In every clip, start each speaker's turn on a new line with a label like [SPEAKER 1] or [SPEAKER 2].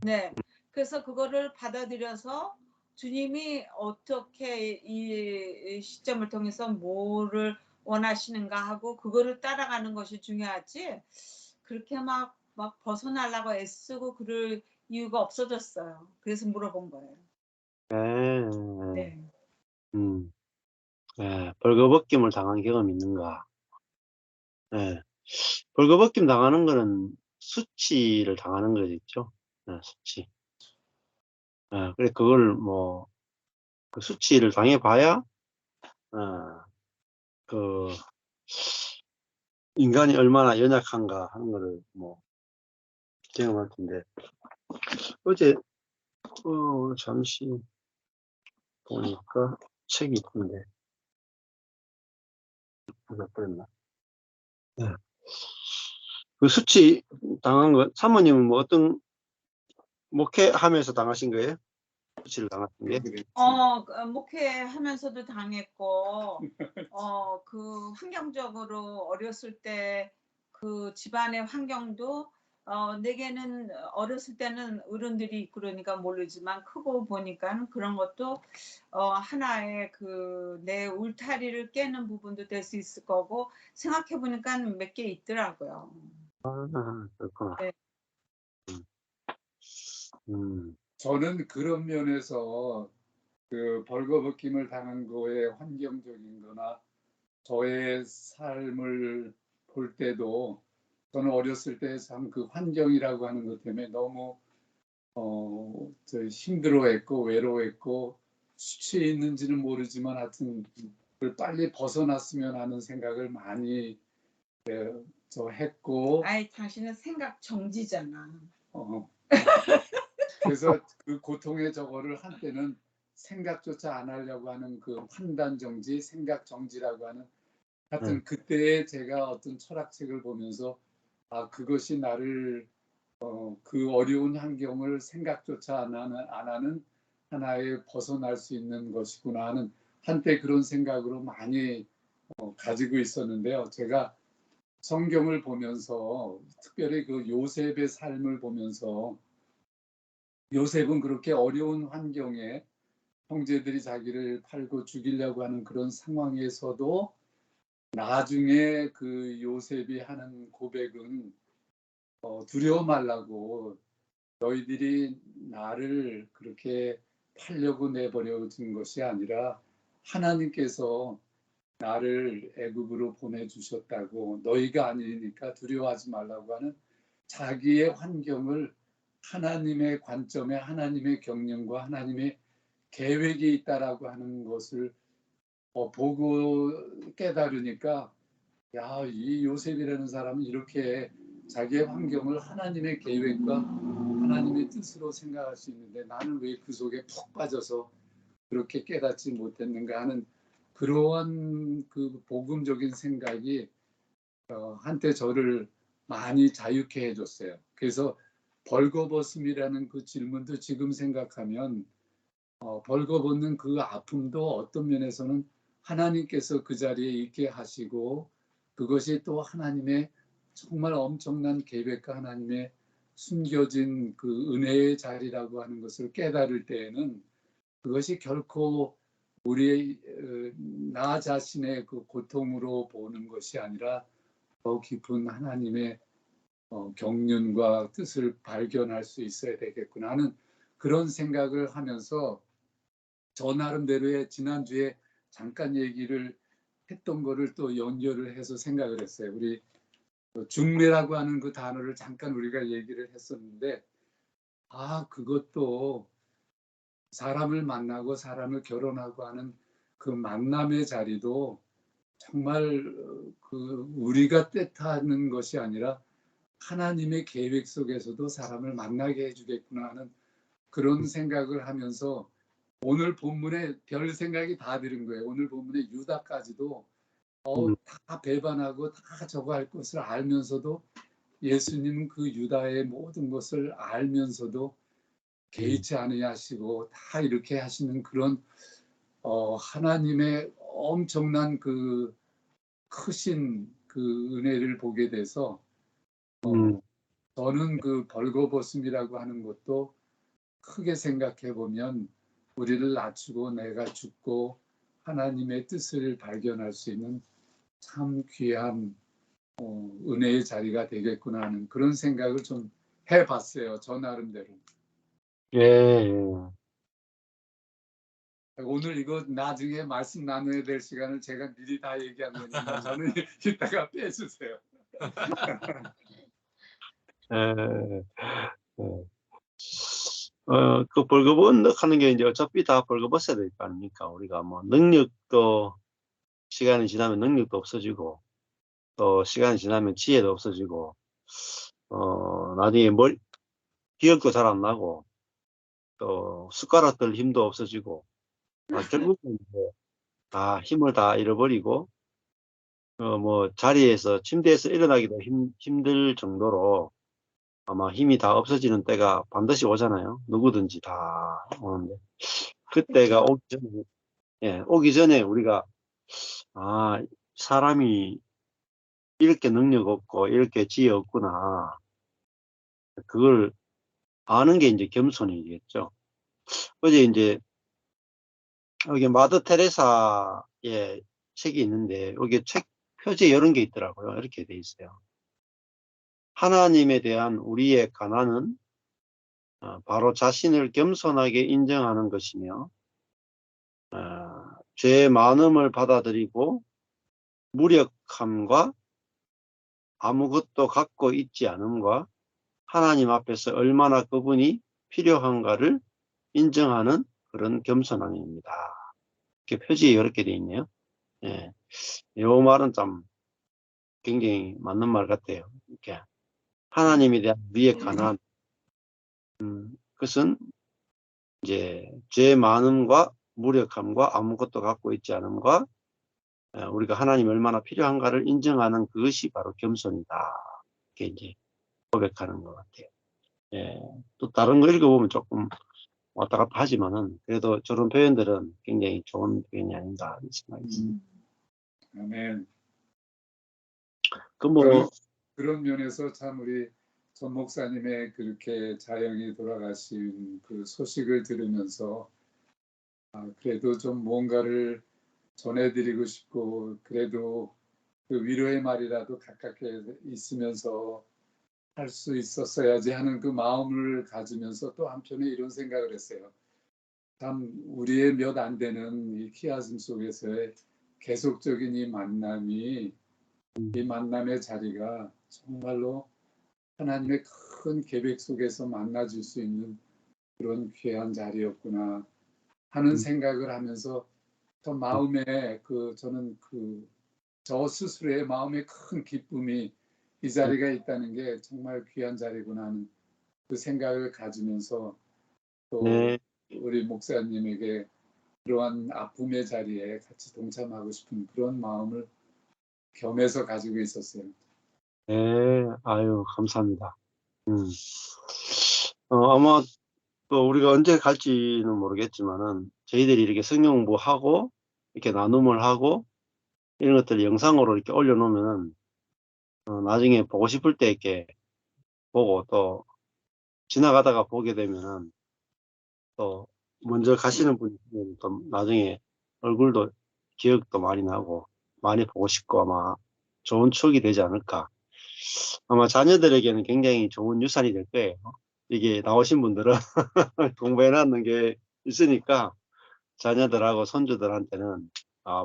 [SPEAKER 1] 네. 그래서 그거를 받아들여서 주님이 어떻게 이 시점을 통해서 뭐를 원하시는가 하고 그거를 따라가는 것이 중요하지, 그렇게 막 벗어나려고 애쓰고 그럴 이유가 없어졌어요. 그래서 물어본 거예요.
[SPEAKER 2] 예.
[SPEAKER 1] 네.
[SPEAKER 2] 음. 예. 벌거벗김을 당한 경험이 있는가? 예. 벌거벗김 당하는 거는 수치를 당하는 거겠죠. 예, 수치. 예. 그래 그걸 뭐 그 수치를 당해 봐야 어 그 인간이 얼마나 연약한가 하는 거를 뭐 경험할 텐데 어제 잠시 보니까 책이 있던데 몇 버렸나? 예. 그 수치 당한 거 사모님은 뭐 어떤 목회하면서 당하신 거예요? 수치를 당하신 게?
[SPEAKER 1] 목회하면서도 당했고 그 환경적으로 어렸을 때 그 집안의 환경도 내게는 어렸을 때는 어른들이 있고 그러니까 모르지만 크고 보니까는 그런 것도 하나의 그 내 울타리를 깨는 부분도 될 수 있을 거고, 생각해 보니깐 몇 개 있더라고요.
[SPEAKER 2] 아 그렇구나.
[SPEAKER 1] 네.
[SPEAKER 2] 음.
[SPEAKER 3] 저는 그런 면에서 그 벌거벗김을 당한 거에 환경적인 거나 저의 삶을 볼 때도 저는 어렸을 때 참 그 환경이라고 하는 것 때문에 너무 힘들어했고 외로워했고, 수치에 있는지는 모르지만 하여튼 그걸 빨리 벗어났으면 하는 생각을 많이 했고.
[SPEAKER 1] 아이, 당신은 생각 정지잖아.
[SPEAKER 3] 그래서 그 고통의 저거를 한때는 생각조차 안 하려고 하는 그 판단 정지, 생각 정지라고 하는, 하여튼 그때에 제가 어떤 철학책을 보면서 그것이 나를 그 어려운 환경을 생각조차 안 하는 하나의 벗어날 수 있는 것이구나 하는 한때 그런 생각으로 많이 가지고 있었는데요. 제가 성경을 보면서 특별히 그 요셉의 삶을 보면서, 요셉은 그렇게 어려운 환경에 형제들이 자기를 팔고 죽이려고 하는 그런 상황에서도 나중에 그 요셉이 하는 고백은 두려워 말라고, 너희들이 나를 그렇게 팔려고 내버려진 것이 아니라 하나님께서 나를 애굽으로 보내주셨다고, 너희가 아니니까 두려워하지 말라고 하는 자기의 환경을 하나님의 관점에 하나님의 경륜과 하나님의 계획이 있다라고 하는 것을 보고 깨달으니까, 야, 이 요셉이라는 사람은 이렇게 자기의 환경을 하나님의 계획과 하나님의 뜻으로 생각할 수 있는데 나는 왜 그 속에 푹 빠져서 그렇게 깨닫지 못했는가 하는 그러한 그 복음적인 생각이 한때 저를 많이 자유케 해줬어요. 그래서 벌거벗음이라는 그 질문도 지금 생각하면 벌거벗는 그 아픔도 어떤 면에서는 하나님께서 그 자리에 있게 하시고, 그것이 또 하나님의 정말 엄청난 계획과 하나님의 숨겨진 그 은혜의 자리라고 하는 것을 깨달을 때에는 그것이 결코 우리의 나 자신의 그 고통으로 보는 것이 아니라 더 깊은 하나님의 경륜과 뜻을 발견할 수 있어야 되겠구나 하는 그런 생각을 하면서, 저 나름대로의 지난주에 잠깐 얘기를 했던 거를 또 연결을 해서 생각을 했어요. 우리 중매라고 하는 그 단어를 잠깐 우리가 얘기를 했었는데, 그것도 사람을 만나고 사람을 결혼하고 하는 그 만남의 자리도 정말 그 우리가 뜻하는 것이 아니라 하나님의 계획 속에서도 사람을 만나게 해주겠구나 하는 그런 생각을 하면서, 오늘 본문에 별 생각이 다 들은 거예요. 오늘 본문에 유다까지도 다 배반하고 다 저거 할 것을 알면서도, 예수님은 그 유다의 모든 것을 알면서도 개의치 않으시고 다 이렇게 하시는 그런 하나님의 엄청난 그 크신 그 은혜를 보게 돼서 저는 그 벌거벗음이라고 하는 것도 크게 생각해 보면 우리를 낮추고 내가 죽고 하나님의 뜻을 발견할 수 있는 참 귀한 은혜의 자리가 되겠구나 하는 그런 생각을 좀 해봤어요. 저 나름대로.
[SPEAKER 2] 예, 예.
[SPEAKER 3] 오늘 이거 나중에 말씀 나눠야 될 시간을 제가 미리 다 얘기한 거니까 저는 이따가 빼주세요.
[SPEAKER 2] 예, 예. 그 벌거벗 하는 게 이제 어차피 다 벌거벗어야 될 거 아닙니까? 우리가 뭐 능력도 시간이 지나면 능력도 없어지고 또 시간이 지나면 지혜도 없어지고 나중에 기억도 잘 안 나고 또 숟가락 들 힘도 없어지고 결국은 이제 힘을 다 잃어버리고 뭐 자리에서 침대에서 일어나기도 힘들 정도로 아마 힘이 다 없어지는 때가 반드시 오잖아요. 누구든지 다 오는데 그때가 오기 전에 우리가 사람이 이렇게 능력 없고 이렇게 지혜 없구나. 그걸 아는 게 이제 겸손이겠죠. 어제 이제 여기 마더 테레사의 책이 있는데 여기 책 표지에 이런 게 있더라고요. 이렇게 돼 있어요. 하나님에 대한 우리의 가난은 바로 자신을 겸손하게 인정하는 것이며 죄의 많음을 받아들이고 무력함과 아무것도 갖고 있지 않음과 하나님 앞에서 얼마나 그분이 필요한가를 인정하는 그런 겸손함입니다. 이렇게 표지에 이렇게 돼 있네요. 예. 이 말은 참 굉장히 맞는 말 같아요. 이렇게 하나님에 대한 우리의 가난, 그것은 이제 죄의 많음과 무력함과 아무것도 갖고 있지 않음과 우리가 하나님이 얼마나 필요한가를 인정하는 그것이 바로 겸손이다. 이렇게 이제 고백하는 것 같아요. 예. 또 다른 거 읽어보면 조금 왔다 갔다 하지만은 그래도 저런 표현들은 굉장히 좋은 표현이 아닌가 하는 생각이 듭니다.
[SPEAKER 3] 아멘.
[SPEAKER 2] 뭐
[SPEAKER 3] 그런 면에서 참 우리 전 목사님의 그렇게 자영이 돌아가신 그 소식을 들으면서 그래도 좀 뭔가를 전해드리고 싶고 그래도 그 위로의 말이라도 가깝게 있으면서 할 수 있었어야지 하는 그 마음을 가지면서 또 한편에 이런 생각을 했어요. 참 우리의 몇 안 되는 이 키아즘 속에서의 계속적인 이 만남의 자리가 정말로 하나님의 큰 계획 속에서 만나줄 수 있는 그런 귀한 자리였구나 하는 생각을 하면서 저 마음에 저는 저 스스로의 마음의 큰 기쁨이 이 자리가 있다는 게 정말 귀한 자리구나 하는 그 생각을 가지면서 또
[SPEAKER 2] 네.
[SPEAKER 3] 우리 목사님에게 그러한 아픔의 자리에 같이 동참하고 싶은 그런 마음을 겸해서 가지고 있었어요.
[SPEAKER 2] 네, 아유, 감사합니다. 아마 또 우리가 언제 갈지는 모르겠지만은 저희들이 이렇게 성경 공부하고 이렇게 나눔을 하고 이런 것들을 영상으로 이렇게 올려놓으면은 나중에 보고 싶을 때 이렇게 보고 또 지나가다가 보게 되면은 또 먼저 가시는 분이 또 나중에 얼굴도 기억도 많이 나고 많이 보고 싶고 아마 좋은 추억이 되지 않을까. 아마 자녀들에게는 굉장히 좋은 유산이 될 거예요. 이게 나오신 분들은 공부해 놨는 게 있으니까 자녀들하고 손주들한테는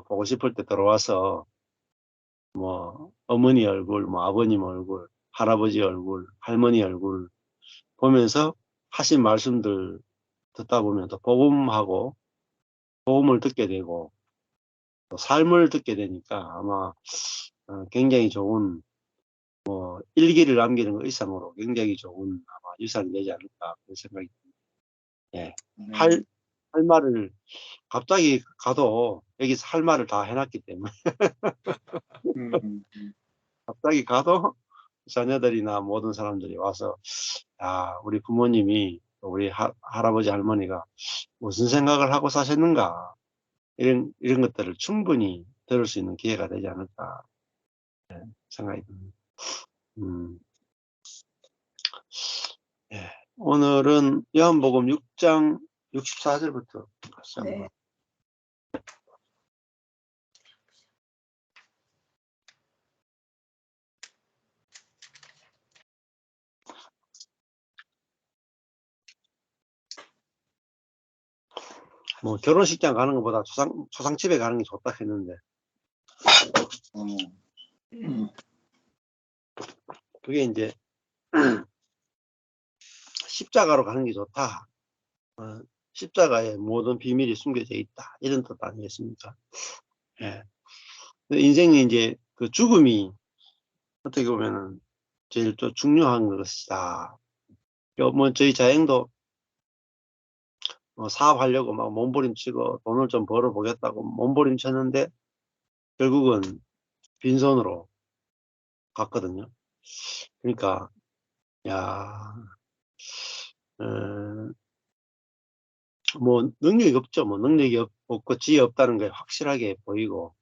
[SPEAKER 2] 보고 싶을 때 들어와서 뭐 어머니 얼굴, 뭐 아버님 얼굴, 할아버지 얼굴, 할머니 얼굴 보면서 하신 말씀들 듣다 보면 또 복음을 듣게 되고 또 삶을 듣게 되니까 아마 굉장히 좋은 일기를 남기는 것 이상으로 굉장히 좋은 아마 유산이 되지 않을까 그런 생각이 듭니다. 예. 할 말을 갑자기 가도 여기서 할 말을 다 해놨기 때문에 갑자기 가도 자녀들이나 모든 사람들이 와서 우리 부모님이 우리 할아버지 할머니가 무슨 생각을 하고 사셨는가 이런 것들을 충분히 들을 수 있는 기회가 되지 않을까 생각이 듭니다. 예, 오늘은 요한복음 6장 64절부터 같이 한번.
[SPEAKER 1] 네.
[SPEAKER 2] 뭐 결혼식장 가는 것보다 초상집에 가는 게 좋다 했는데 그게 이제 십자가로 가는 게 좋다. 십자가에 모든 비밀이 숨겨져 있다. 이런 뜻 아니겠습니까? 예. 인생이 이제 그 죽음이 어떻게 보면은 제일 또 중요한 것이다. 뭐 저희 자영도 사업하려고 막 몸부림치고 돈을 좀 벌어보겠다고 몸부림쳤는데 결국은 빈손으로 갔거든요. 그러니까 야, 뭐 능력이 없죠. 뭐 능력이 없고 지혜 없다는 게 확실하게 보이고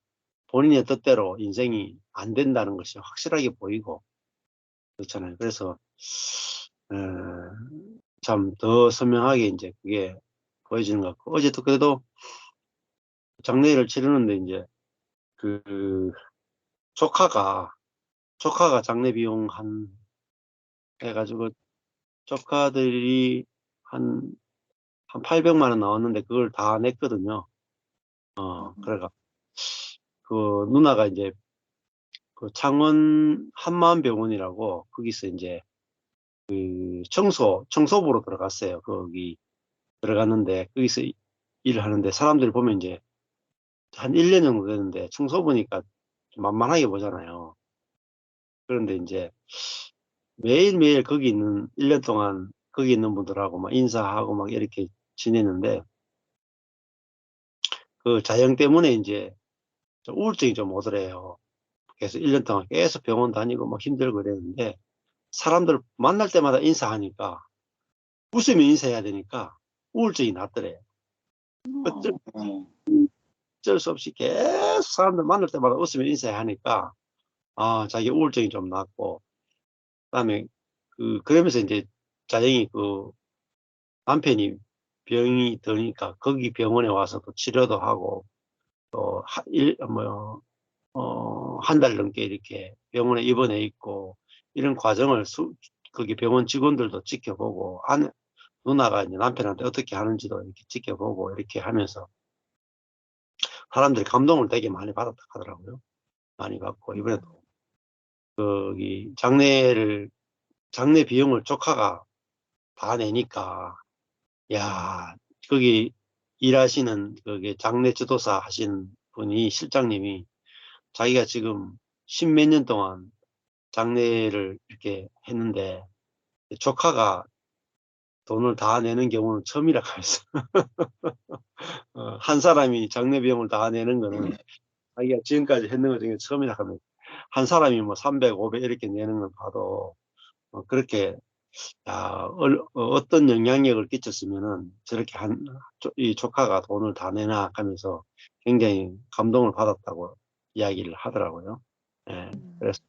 [SPEAKER 2] 본인의 뜻대로 인생이 안 된다는 것이 확실하게 보이고 그렇잖아요. 그래서 참 더 선명하게 이제 그게 보여지는 것 같고 어제도 그래도 장례를 치르는데 이제 그 조카가 장례 비용 해가지고 조카들이 한 800만 원 나왔는데 그걸 다 냈거든요. 그래가 그 누나가 이제 그 창원 한마음병원이라고 거기서 이제 그 청소부로 들어갔어요. 거기 들어갔는데 거기서 일을 하는데 사람들 보면 이제 한 1년 정도 됐는데 청소부니까 좀 만만하게 보잖아요. 그런데 이제 매일매일 거기 있는 1년 동안 거기 있는 분들하고 막 인사하고 막 이렇게 지내는데 그 자영 때문에 이제 좀 우울증이 좀 오더래요. 그래서 1년 동안 계속 병원 다니고 막 힘들고 그랬는데 사람들 만날 때마다 인사하니까 웃으며 인사해야 되니까 우울증이 났더래요. 어쩔 수 없이 계속 사람들 만날 때마다 웃으며 인사해야 하니까 자기 우울증이 좀 났고 그다음에 그러면서 이제 자영이 그 남편이 병이 드니까 거기 병원에 와서 또 치료도 하고 또 한 달 넘게 이렇게 병원에 입원해 있고 이런 과정을 거기 병원 직원들도 지켜보고 누나가 이제 남편한테 어떻게 하는지도 이렇게 지켜보고 이렇게 하면서 사람들이 감동을 되게 많이 받았다 하더라고요. 많이 받고 이번에도 거기 장례 비용을 조카가 다 내니까 야 거기 일하시는 거기 장례 지도사 하신 분이 실장님이 자기가 지금 10몇 년 동안 장례를 이렇게 했는데 조카가 돈을 다 내는 경우는 처음이라고 했어. 한 사람이 장례 비용을 다 내는 거는 자기가 지금까지 했는 것 중에 처음이라고 합니다. 한 사람이 뭐 300, 500 이렇게 내는 걸 봐도 그렇게 어떤 영향력을 끼쳤으면은 저렇게 이 조카가 돈을 다 내나 하면서 굉장히 감동을 받았다고 이야기를 하더라고요. 예, 그래서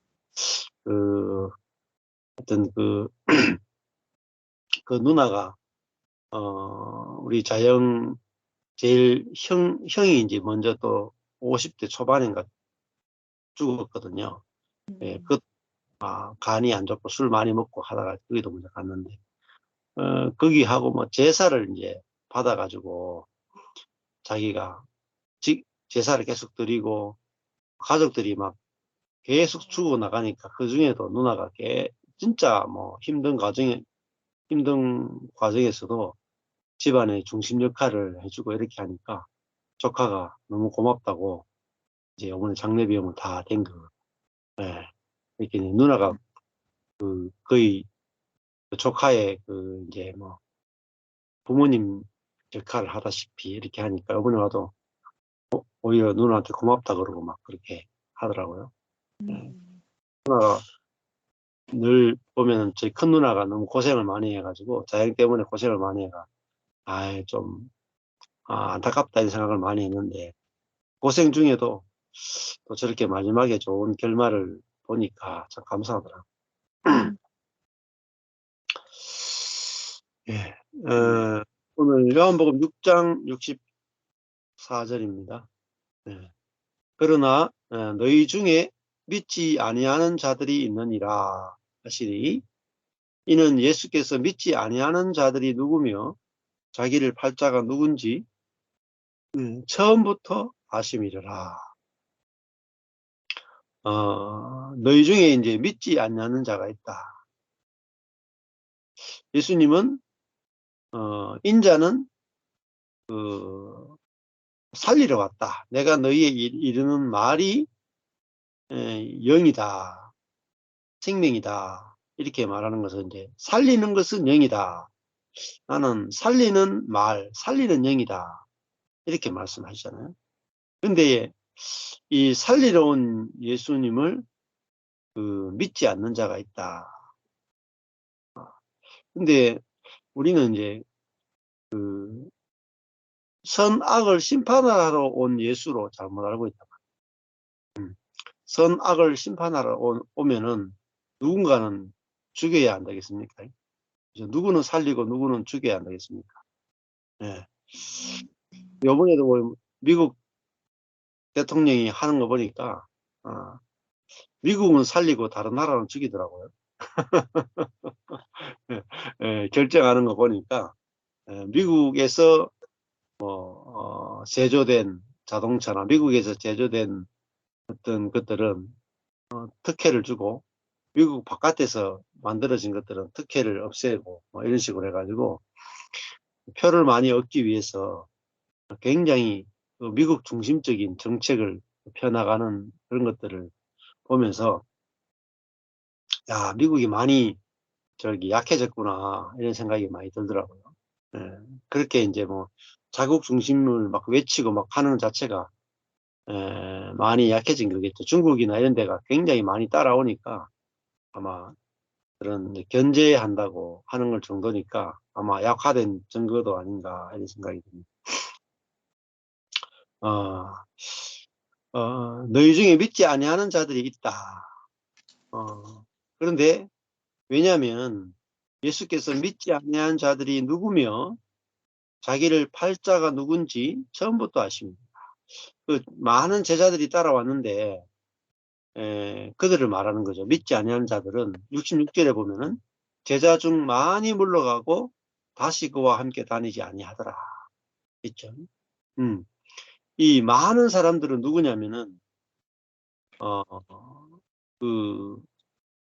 [SPEAKER 2] 어떤 그 누나가 우리 자영 제일 형이 이제 먼저 또 50대 초반인가 죽었거든요. 예, 간이 안 좋고 술 많이 먹고 하다가 거기도 먼저 갔는데 거기하고 뭐 제사를 이제 받아가지고 자기가 제사를 계속 드리고 가족들이 막 계속 죽어 나가니까 그 중에도 누나가 진짜 뭐 힘든 과정에서도 집안의 중심 역할을 해주고 이렇게 하니까 조카가 너무 고맙다고 이제 어머니 장례 비용을 다 댄 거. 예. 이렇게 누나가 거의 조카의 이제 뭐 부모님 역할을 하다시피 이렇게 하니까 어머니가도 오히려 누나한테 고맙다 그러고 막 그렇게 하더라고요. 누나가 늘 보면 저희 큰 누나가 너무 고생을 많이 해가지고 자영 때문에 고생을 많이 해가 좀 안타깝다 이런 생각을 많이 했는데 고생 중에도 또 저렇게 마지막에 좋은 결말을 보니까 참 감사하더라고요. 예, 오늘 요한복음 6장 64절입니다. 예. 그러나 너희 중에 믿지 아니하는 자들이 있느니라 하시니, 이는 예수께서 믿지 아니하는 자들이 누구며 자기를 팔자가 누군지 처음부터 아심이라. 너희 중에 이제 믿지 않는 자가 있다. 예수님은 인자는 살리러 왔다. 내가 너희에 이르는 말이 영이다, 생명이다, 이렇게 말하는 것은, 이제 살리는 것은 영이다, 나는 살리는 말, 살리는 영이다, 이렇게 말씀하시잖아요. 근데 이 살리러 온 예수님을 믿지 않는 자가 있다. 근데 우리는 이제 선악을 심판하러 온 예수로 잘못 알고 있다. 선악을 심판하러 오면은 누군가는 죽여야 안 되겠습니까? 누구는 살리고 누구는 죽여야 안 되겠습니까? 예. 요번에도 뭐 미국 대통령이 하는 거 보니까 미국은 살리고 다른 나라는 죽이더라고요. 결정하는 거 보니까 미국에서 제조된 자동차나 미국에서 제조된 어떤 것들은 특혜를 주고, 미국 바깥에서 만들어진 것들은 특혜를 없애고 이런 식으로 해가지고 표를 많이 얻기 위해서 굉장히 미국 중심적인 정책을 펴나가는 그런 것들을 보면서, 야, 미국이 많이 약해졌구나, 이런 생각이 많이 들더라고요. 그렇게 이제 뭐 자국 중심을 막 외치고 막 하는 자체가 많이 약해진 거겠죠. 중국이나 이런 데가 굉장히 많이 따라오니까 아마 그런 견제한다고 하는 걸 정도니까 아마 약화된 증거도 아닌가, 이런 생각이 듭니다. 너희 중에 믿지 아니하는 자들이 있다. 그런데 왜냐하면 예수께서 믿지 아니하는 자들이 누구며 자기를 팔자가 누군지 처음부터 아십니다. 많은 제자들이 따라왔는데 그들을 말하는 거죠. 믿지 아니하는 자들은 66절에 보면은 제자 중 많이 물러가고 다시 그와 함께 다니지 아니하더라. 있죠. 이 많은 사람들은 누구냐면은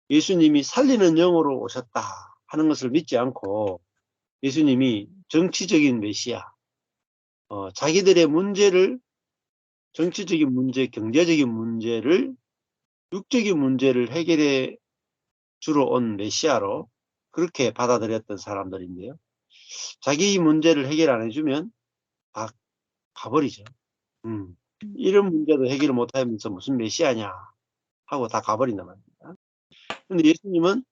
[SPEAKER 2] 예수님이 살리는 영으로 오셨다 하는 것을 믿지 않고, 예수님이 정치적인 메시아, 자기들의 문제를, 정치적인 문제, 경제적인 문제를, 육적인 문제를 해결해 주러 온 메시아로 그렇게 받아들였던 사람들인데요. 자기 문제를 해결 안 해주면 다 가버리죠. 이런 문제도 해결을 못하면서 무슨 메시아냐 하고 다 가버린단 말입니다. 근데 예수님은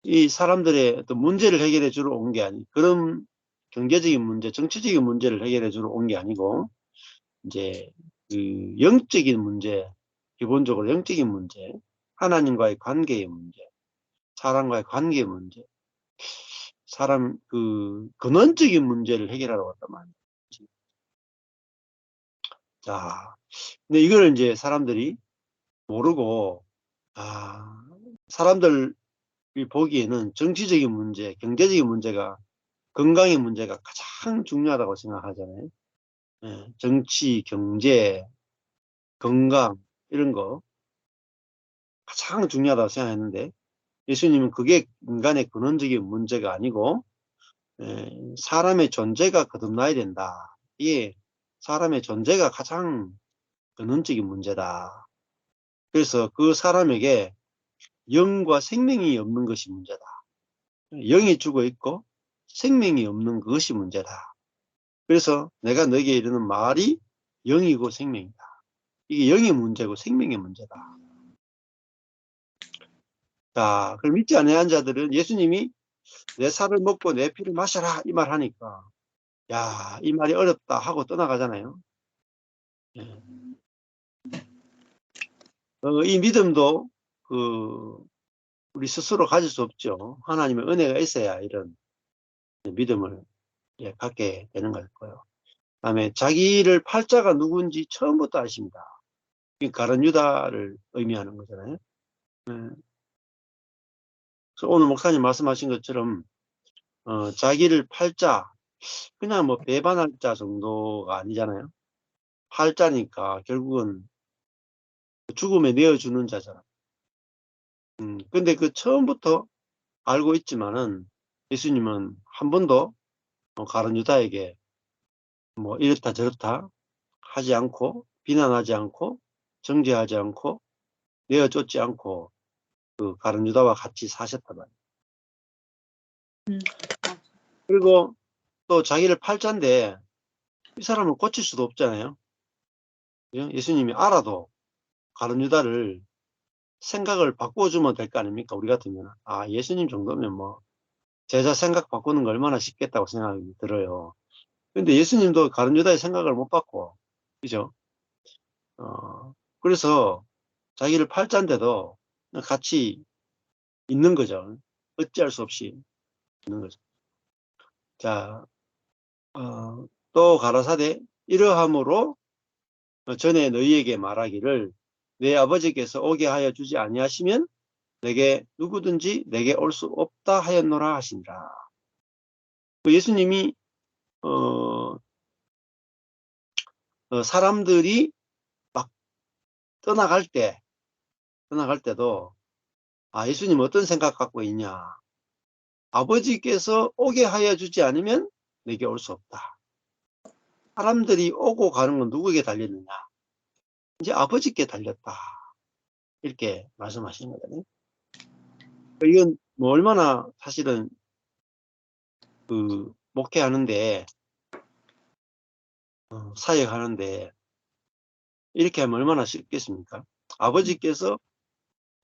[SPEAKER 2] 이 사람들의 어떤 문제를 해결해 주러 온 게 아니, 그런 경제적인 문제, 정치적인 문제를 해결해 주러 온 게 아니고, 이제 그 영적인 문제, 기본적으로 영적인 문제, 하나님과의 관계의 문제, 사람과의 관계의 문제, 사람 근원적인 문제를 해결하러 왔단 말이에요. 자, 근데 이걸 이제 사람들이 모르고, 사람들이 보기에는 정치적인 문제, 경제적인 문제가, 건강의 문제가 가장 중요하다고 생각하잖아요. 정치, 경제, 건강, 이런 거 가장 중요하다고 생각했는데, 예수님은 그게 인간의 근원적인 문제가 아니고 사람의 존재가 거듭나야 된다. 이게 사람의 존재가 가장 근원적인 문제다. 그래서 그 사람에게 영과 생명이 없는 것이 문제다. 영이 죽어 있고 생명이 없는 그것이 문제다. 그래서 내가 너에게 이르는 말이 영이고 생명이다. 이게 영의 문제고 생명의 문제다. 자, 그럼 믿지 않는 자들은 예수님이 내 살을 먹고 내 피를 마셔라, 이 말 하니까, 야, 이 말이 어렵다 하고 떠나가잖아요. 이 믿음도 우리 스스로 가질 수 없죠. 하나님의 은혜가 있어야 이런 믿음을 갖게 되는 거고요. 그다음에 자기를 팔자가 누군지 처음부터 아십니다. 가룟 유다를 의미하는 거잖아요. 그래서 오늘 목사님 말씀하신 것처럼 자기를 팔자, 그냥 뭐 배반할 자 정도가 아니잖아요. 팔자니까 결국은 죽음에 내어주는 자잖아. 근데 그 처음부터 알고 있지만은 예수님은 한 번도 가룟 유다에게 뭐 이렇다 저렇다 하지 않고, 비난하지 않고, 정죄하지 않고, 내어쫓지 않고 그 가룟 유다와 같이 사셨단 말이에요. 그리고 또 자기를 팔자인데 이 사람을 고칠 수도 없잖아요. 예수님이 알아도 가룟 유다를 생각을 바꿔주면 될 거 아닙니까? 우리 같으면 예수님 정도면 뭐 제자 생각 바꾸는 거 얼마나 쉽겠다고 생각이 들어요. 근데 예수님도 가룟 유다의 생각을 못 바꿔, 그죠? 그래서 자기를 팔자인데도 같이 있는 거죠. 어찌할 수 없이 있는 거죠. 자, 또 가라사대 이러함으로 전에 너희에게 말하기를 내 아버지께서 오게 하여 주지 아니하시면 내게 누구든지 내게 올 수 없다 하였노라 하시니라. 예수님이 사람들이 막 떠나갈 때도 예수님 어떤 생각 갖고 있냐? 아버지께서 오게 하여 주지 않으면 내게 올 수 없다. 사람들이 오고 가는 건 누구에게 달렸느냐? 이제 아버지께 달렸다. 이렇게 말씀하시는 거거든요. 이건 뭐 얼마나 사실은 그 목회하는데 사역하는데 이렇게 하면 얼마나 쉽겠습니까? 아버지께서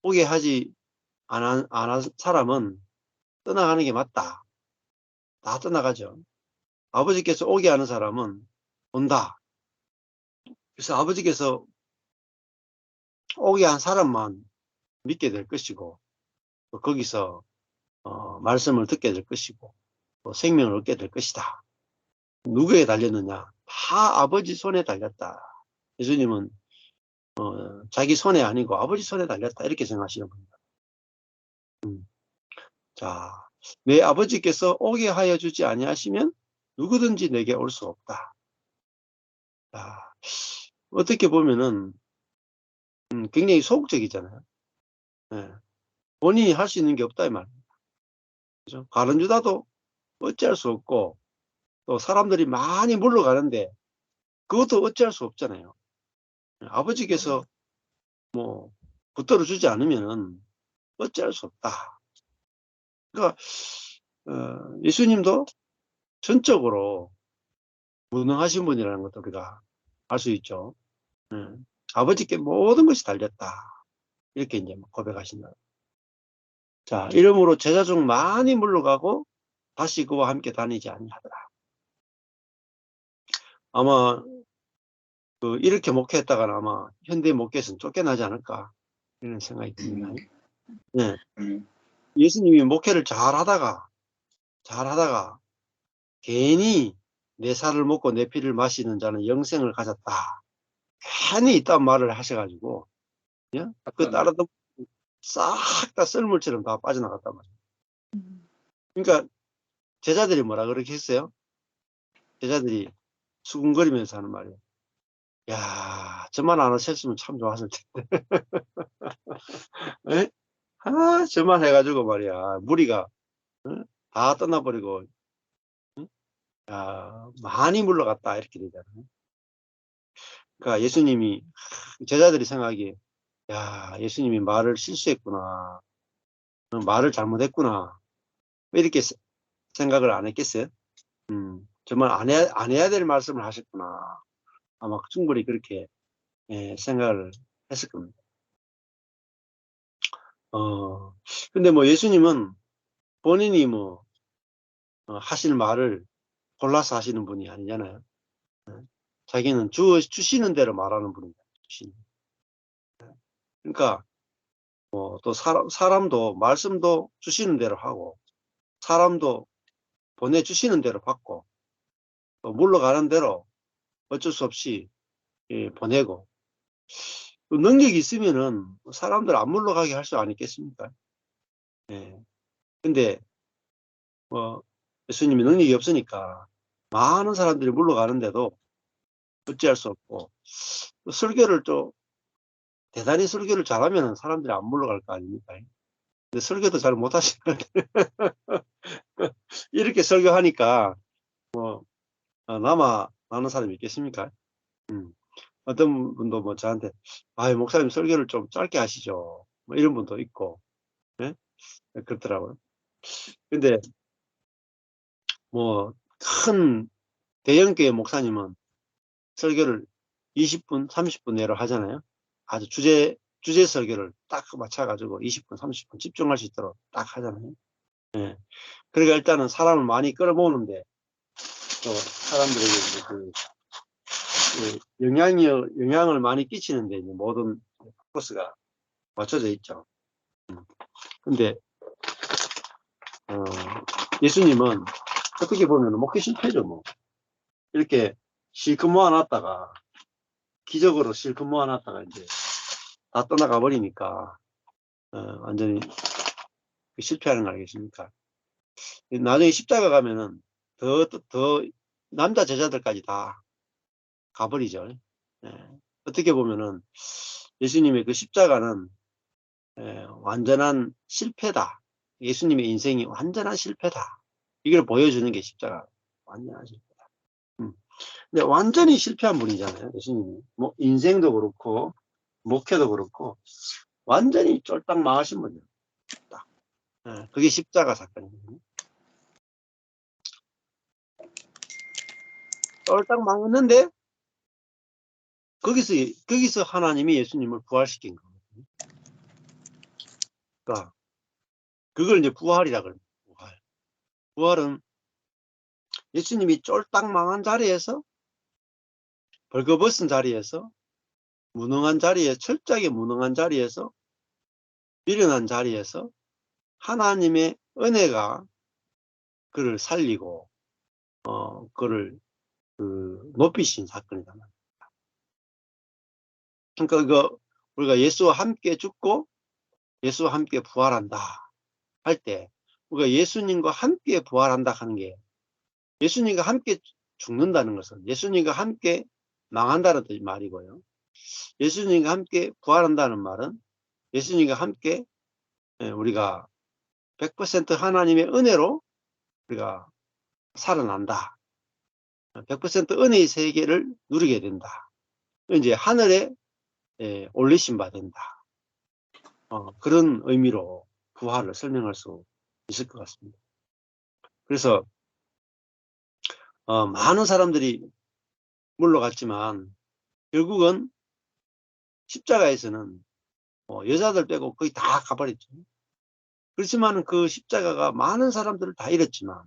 [SPEAKER 2] 오게 하지 않은 사람은 떠나가는 게 맞다. 다 떠나가죠. 아버지께서 오게 하는 사람은 온다. 그래서 아버지께서 오게 한 사람만 믿게 될 것이고 또 거기서 말씀을 듣게 될 것이고 또 생명을 얻게 될 것이다. 누구에게 달렸느냐? 다 아버지 손에 달렸다. 예수님은 자기 손에 아니고 아버지 손에 달렸다 이렇게 생각하시는 겁니다. 자, 내 아버지께서 오게 하여 주지 아니하시면 누구든지 내게 올 수 없다. 자, 어떻게 보면은 굉장히 소극적이잖아요. 네. 본인이 할 수 있는 게 없다 이 말입니다. 그죠? 가룟 유다도 어찌할 수 없고 또 사람들이 많이 물러가는데 그것도 어찌할 수 없잖아요. 아버지께서 뭐 붙들어 주지 않으면은 어찌할 수 없다. 그러니까 예수님도 전적으로 무능하신 분이라는 것도 우리가 알 수 있죠. 아버지께 모든 것이 달렸다. 이렇게 이제 고백하신다. 자, 이러므로 제자 중 많이 물러가고 다시 그와 함께 다니지 아니하더라. 아마 이렇게 목회했다가는 아마 현대 목회에서는 쫓겨나지 않을까 이런 생각이 듭니다. 네. 예수님이 목회를 잘하다가 괜히 내 살을 먹고 내 피를 마시는 자는 영생을 가졌다. 괜히 이딴 말을 하셔가지고 그 따라도 싹 다 썰물처럼 다 빠져나갔단 말이에요. 그러니까 제자들이 뭐라 그렇게 했어요? 제자들이 수군거리면서 하는 말이에요. 야, 저만 안 하셨으면 참 좋았을 텐데. 에? 저만 해가지고 말이야. 무리가 다 떠나버리고 많이 물러갔다 이렇게 되잖아요. 그러니까 예수님이 제자들이 생각하기에 예수님이 말을 실수했구나. 말을 잘못했구나. 이렇게 생각을 안 했겠어요? 정말 안 해야 될 말씀을 하셨구나. 아마 충분히 그렇게 생각을 했을 겁니다. 근데 뭐 예수님은 본인이 뭐 하실 말을 골라서 하시는 분이 아니잖아요. 자기는 주시는 대로 말하는 분입니다. 그러니까 또 사람도 말씀도 주시는 대로 하고, 사람도 보내주시는 대로 받고, 또 물러가는 대로 어쩔 수 없이 보내고, 또 능력이 있으면은 사람들 안 물러가게 할 수 아니겠습니까? 예. 근데 예수님이 능력이 없으니까 많은 사람들이 물러가는데도 어찌할 수 없고, 설교를 좀 대단히 설교를 잘하면 사람들이 안 물러갈 거 아닙니까? 근데 설교도 잘 못하시는데 이렇게 설교하니까 나는 사람이 있겠습니까? 어떤 분도 뭐 저한테 목사님 설교를 좀 짧게 하시죠, 뭐 이런 분도 있고, 예? 그렇더라고요. 근데 뭐 큰 대형교회 목사님은 설교를 20분, 30분 내로 하잖아요. 아주 주제 설교를 딱 맞춰가지고 20분, 30분 집중할 수 있도록 딱 하잖아요. 예. 그러니까 일단은 사람을 많이 끌어모으는데, 또 사람들에게 영향을 많이 끼치는데 이제 모든 포커스가 맞춰져 있죠. 근데 예수님은 어떻게 보면 목회 실패죠. 뭐 이렇게 실컷 모아놨다가, 기적으로 실컷 모아놨다가 이제 다 떠나가 버리니까 완전히 실패하는 거 아니겠습니까? 나중에 십자가 가면은 더 남자 제자들까지 다 가버리죠. 예. 어떻게 보면은 예수님의 그 십자가는 완전한 실패다. 예수님의 인생이 완전한 실패다. 이걸 보여주는 게 십자가. 완전한 실패다. 근데 완전히 실패한 분이잖아요, 예수님이. 뭐 인생도 그렇고 목회도 그렇고 완전히 쫄딱 망하신 분이에요. 그게 십자가 사건이거든요. 쫄딱 망했는데 거기서 하나님이 예수님을 부활시킨 거거든요. 그러니까 그걸 이제 부활이라 그럽니다. 부활은 예수님이 쫄딱 망한 자리에서, 벌거벗은 자리에서, 무능한 자리에, 철저하게 무능한 자리에서, 미련한 자리에서 하나님의 은혜가 그를 살리고 그를 높이신 사건이다. 그러니까 우리가 예수와 함께 죽고 예수와 함께 부활한다 할 때, 우리가 예수님과 함께 부활한다 하는 게, 예수님과 함께 죽는다는 것은 예수님과 함께 망한다는 말이고요. 예수님과 함께 부활한다는 말은 예수님과 함께 우리가 100% 하나님의 은혜로 우리가 살아난다. 100% 은혜의 세계를 누리게 된다. 이제 하늘에 올리신 바 된다. 그런 의미로 부활을 설명할 수 있을 것 같습니다. 그래서 많은 사람들이 물러갔지만 결국은 십자가에서는 여자들 빼고 거의 다 가버렸죠. 그렇지만 그 십자가가 많은 사람들을 다 잃었지만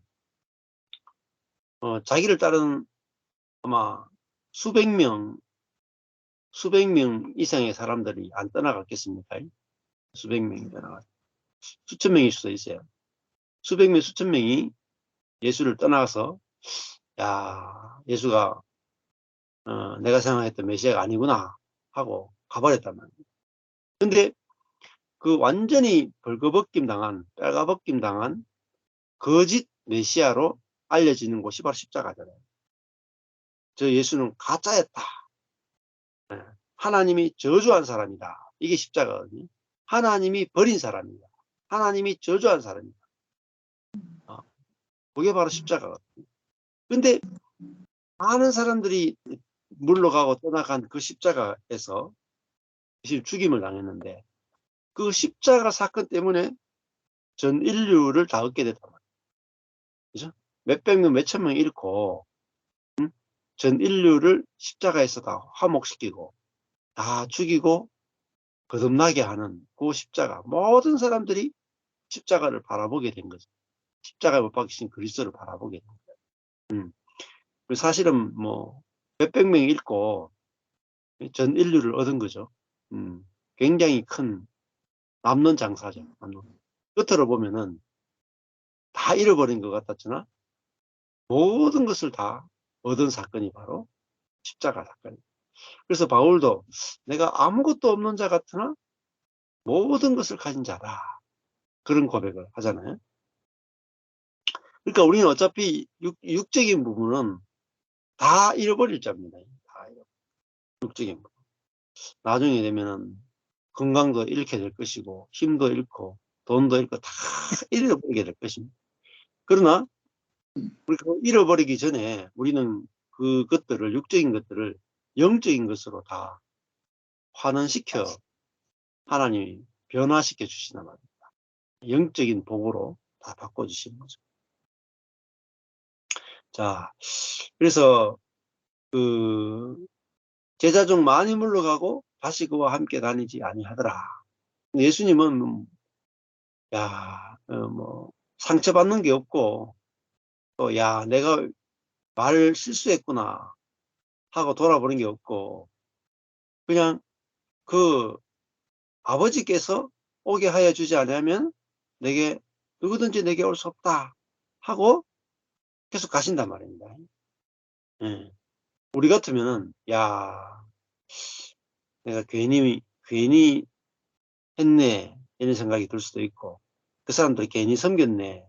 [SPEAKER 2] 자기를 따르는 아마 수백 명 이상의 사람들이 안 떠나갔겠습니까? 수백 명이 떠나갔, 수천 명일 수도 있어요. 수백 명, 수천 명이 예수를 떠나가서, 야, 예수가 내가 생각했던 메시아가 아니구나 하고 가버렸단 말이에요. 근데 그 완전히 벌거벗김 당한, 빨가벗김 당한 거짓 메시아로 알려지는 곳이 바로 십자가잖아요. 저 예수는 가짜였다. 하나님이 저주한 사람이다. 이게 십자가거든요. 하나님이 버린 사람이다. 하나님이 저주한 사람이다. 그게 바로 십자가거든요. 근데 많은 사람들이 물러가고 떠나간 그 십자가에서 죽임을 당했는데, 그 십자가 사건 때문에 전 인류를 다 얻게 됐단 말이에요. 그죠? 몇백 명, 몇천 명 잃고, 전 인류를 십자가에서 다 화목시키고, 다 죽이고, 거듭나게 하는 그 십자가. 모든 사람들이 십자가를 바라보게 된 거죠. 십자가에 못 박히신 그리스도를 바라보게 된 거예요. 사실은 뭐 몇백 명 잃고 전 인류를 얻은 거죠. 굉장히 큰 남는 장사죠. 끝으로 보면은 다 잃어버린 것 같았으나 모든 것을 다 얻은 사건이 바로 십자가 사건이에요. 그래서 바울도 내가 아무것도 없는 자 같으나 모든 것을 가진 자다. 그런 고백을 하잖아요. 그러니까 우리는 어차피 육적인 부분은 다 잃어버릴 자입니다. 다 육적인 부분. 나중에 되면은 건강도 잃게 될 것이고 힘도 잃고 돈도 잃고 다 잃어버리게 될 것입니다. 그러나 우리가 잃어버리기 전에 우리는 그것들을 육적인 것들을 영적인 것으로 다 환원시켜 하나님이 변화시켜 주시단 말입니다. 영적인 복으로 다 바꿔주시는 거죠. 자, 그래서 제자 중 많이 물러가고 다시 그와 함께 다니지 아니하더라. 예수님은 상처받는 게 없고 또 내가 말을 실수했구나 하고 돌아보는 게 없고 그냥 그 아버지께서 오게 하여 주지 않으면 누구든지 내게 올 수 없다 하고 계속 가신단 말입니다. 예. 우리 같으면은 내가 괜히 했네 이런 생각이 들 수도 있고 그 사람들 괜히 섬겼네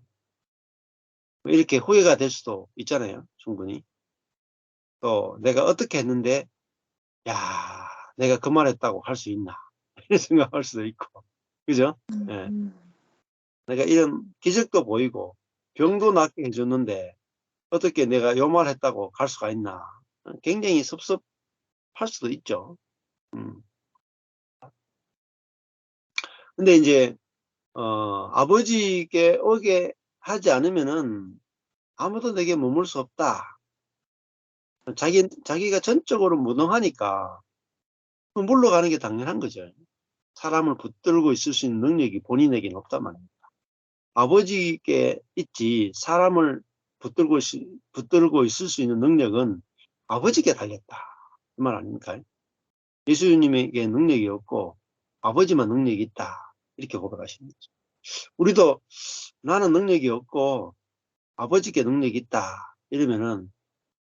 [SPEAKER 2] 이렇게 후회가 될 수도 있잖아요. 충분히. 또 내가 어떻게 했는데 내가 그 말했다고 할 수 있나 이런 생각할 수도 있고 그죠? 예. 내가 이런 기적도 보이고 병도 낫게 해줬는데 어떻게 내가 요 말 했다고 갈 수가 있나 굉장히 섭섭할 수도 있죠. 근데 이제 아버지께 오게 하지 않으면은 아무도 내게 머물 수 없다. 자기가 전적으로 무능하니까 물러가는 게 당연한 거죠. 사람을 붙들고 있을 수 있는 능력이 본인에게는 없단 말입니다. 아버지께 있지 사람을 붙들고 있을 수 있는 능력은 아버지께 달렸다. 그 말 아닙니까? 예수님에게 능력이 없고 아버지만 능력이 있다. 이렇게 고백하시는 거죠. 우리도 나는 능력이 없고 아버지께 능력이 있다. 이러면은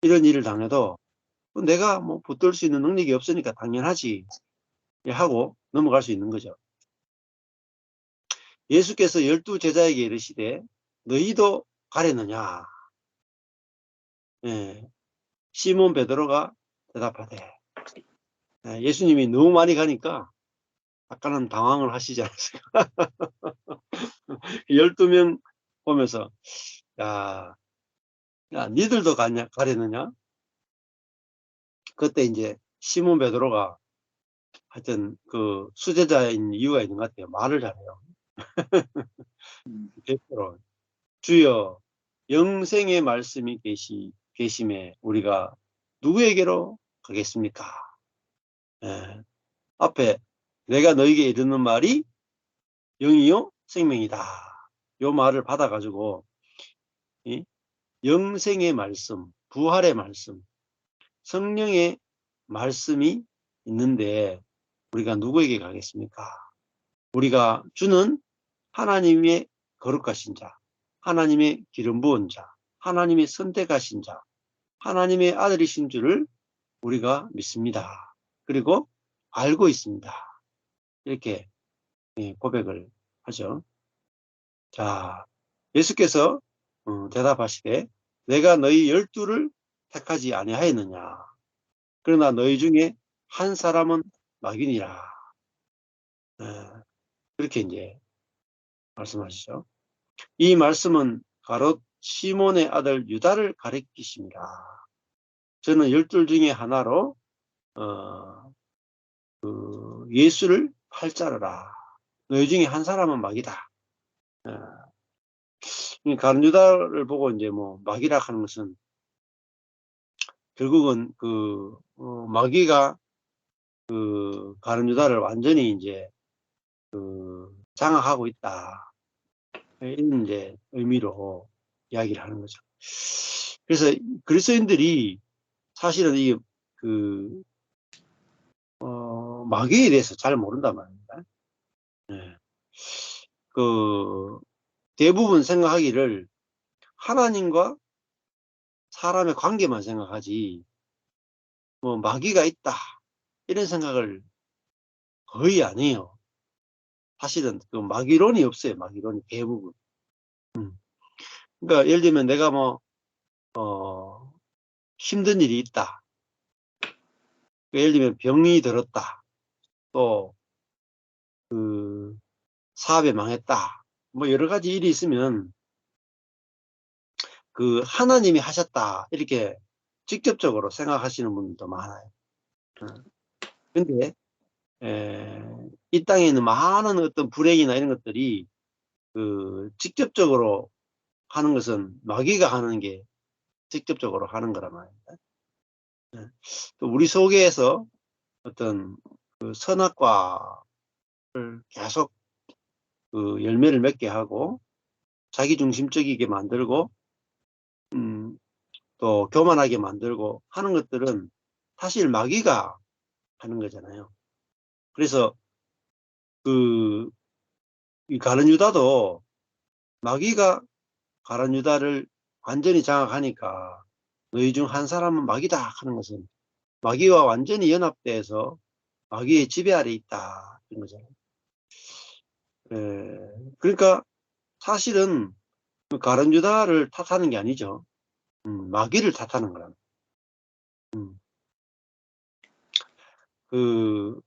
[SPEAKER 2] 이런 일을 당해도 내가 붙들 수 있는 능력이 없으니까 당연하지 하고 넘어갈 수 있는 거죠. 예수께서 12 제자에게 이르시되 너희도 가려느냐? 시몬 베드로가 대답하되 예수님이 너무 많이 가니까 약간은 당황을 하시지 않았을까? 12명 보면서 니들도 가려느냐? 그때 이제 시몬 베드로가 하여튼 그 수제자인 이유가 있는 것 같아요. 말을 잘해요. 베드로, 주여 영생의 말씀이 계심에 우리가 누구에게로 가겠습니까? 앞에 내가 너에게 이르는 말이 영이요 생명이다. 요 말을 받아가지고 영생의 말씀, 부활의 말씀, 성령의 말씀이 있는데 우리가 누구에게 가겠습니까? 우리가 주는 하나님의 거룩하신 자, 하나님의 기름 부은 자, 하나님의 선택하신 자, 하나님의 아들이신 줄을 우리가 믿습니다. 그리고 알고 있습니다. 이렇게 고백을 하죠. 자, 예수께서 대답하시되 내가 너희 12를 택하지 아니하였느냐. 그러나 너희 중에 한 사람은 마귀니라. 그렇게 이제 말씀하시죠. 이 말씀은 가롯 시몬의 아들 유다를 가리키십니다. 저는 12 중에 하나로 예수를 팔자르라. 너희 중에 한 사람은 마귀다. 가룟 유다를 보고 이제 마귀라 하는 것은 결국은 마귀가 가룟 유다를 완전히 이제 장악하고 있다. 이런 이제 의미로 이야기를 하는 거죠. 그래서 그리스도인들이 사실은 이 마귀에 대해서 잘 모른단 말입니다. 그 대부분 생각하기를 하나님과 사람의 관계만 생각하지 뭐 마귀가 있다 이런 생각을 거의 안 해요. 사실은 그 마귀론이 없어요. 마귀론이 대부분. 그러니까 예를 들면 내가 뭐 힘든 일이 있다. 예를 들면 병이 들었다. 또 그 사업에 망했다. 뭐 여러 가지 일이 있으면 그 하나님이 하셨다 이렇게 직접적으로 생각하시는 분들도 많아요. 근데 이 땅에 있는 많은 어떤 불행이나 이런 것들이 그 직접적으로 하는 것은 마귀가 하는 게 직접적으로 하는 거란 말입니다. 또 우리 속에서 어떤 그 선악과를 계속 그 열매를 맺게 하고 자기중심적이게 만들고 또 교만하게 만들고 하는 것들은 사실 마귀가 하는 거잖아요. 그래서 이 가룟 유다도 마귀가 가룟 유다를 완전히 장악하니까 너희 중 한 사람은 마귀다 하는 것은 마귀와 완전히 연합돼서 마귀의 지배 아래 있다 이런 거잖아요. 그러니까 사실은 그 가룟 유다를 탓하는 게 아니죠. 마귀를 탓하는 거랍니다.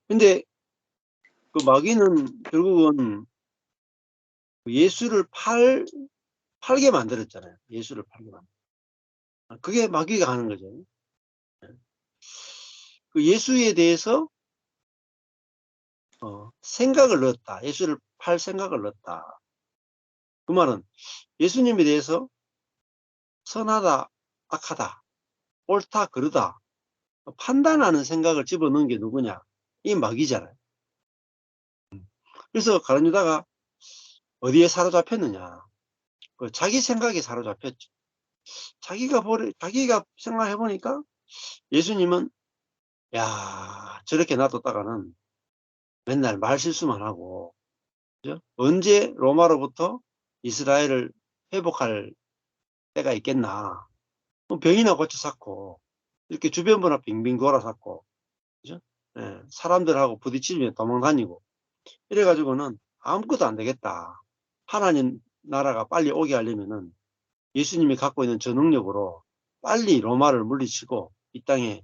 [SPEAKER 2] 근데 그 마귀는 결국은 예수를 팔게 만들었잖아요. 예수를 팔게 만들었. 그게 마귀가 하는 거죠. 그 예수에 대해서 생각을 넣었다. 예수를 팔 생각을 넣었다. 그 말은 예수님에 대해서 선하다, 악하다, 옳다, 그르다 판단하는 생각을 집어넣은 게 누구냐? 이 마귀잖아요. 그래서 가룟 유다가 어디에 사로잡혔느냐? 그 자기 생각에 사로잡혔죠. 자기가 생각해 보니까 예수님은 야 저렇게 놔뒀다가는 맨날 말 실수만 하고 그죠? 언제 로마로부터 이스라엘을 회복할 때가 있겠나? 병이나 고쳐 쌓고 이렇게 주변부나 빙빙 돌아 쌓고 그죠? 사람들하고 부딪히면 도망 다니고 이래가지고는 아무것도 안 되겠다. 하나님 나라가 빨리 오게 하려면은 예수님이 갖고 있는 저 능력으로 빨리 로마를 물리치고 이 땅에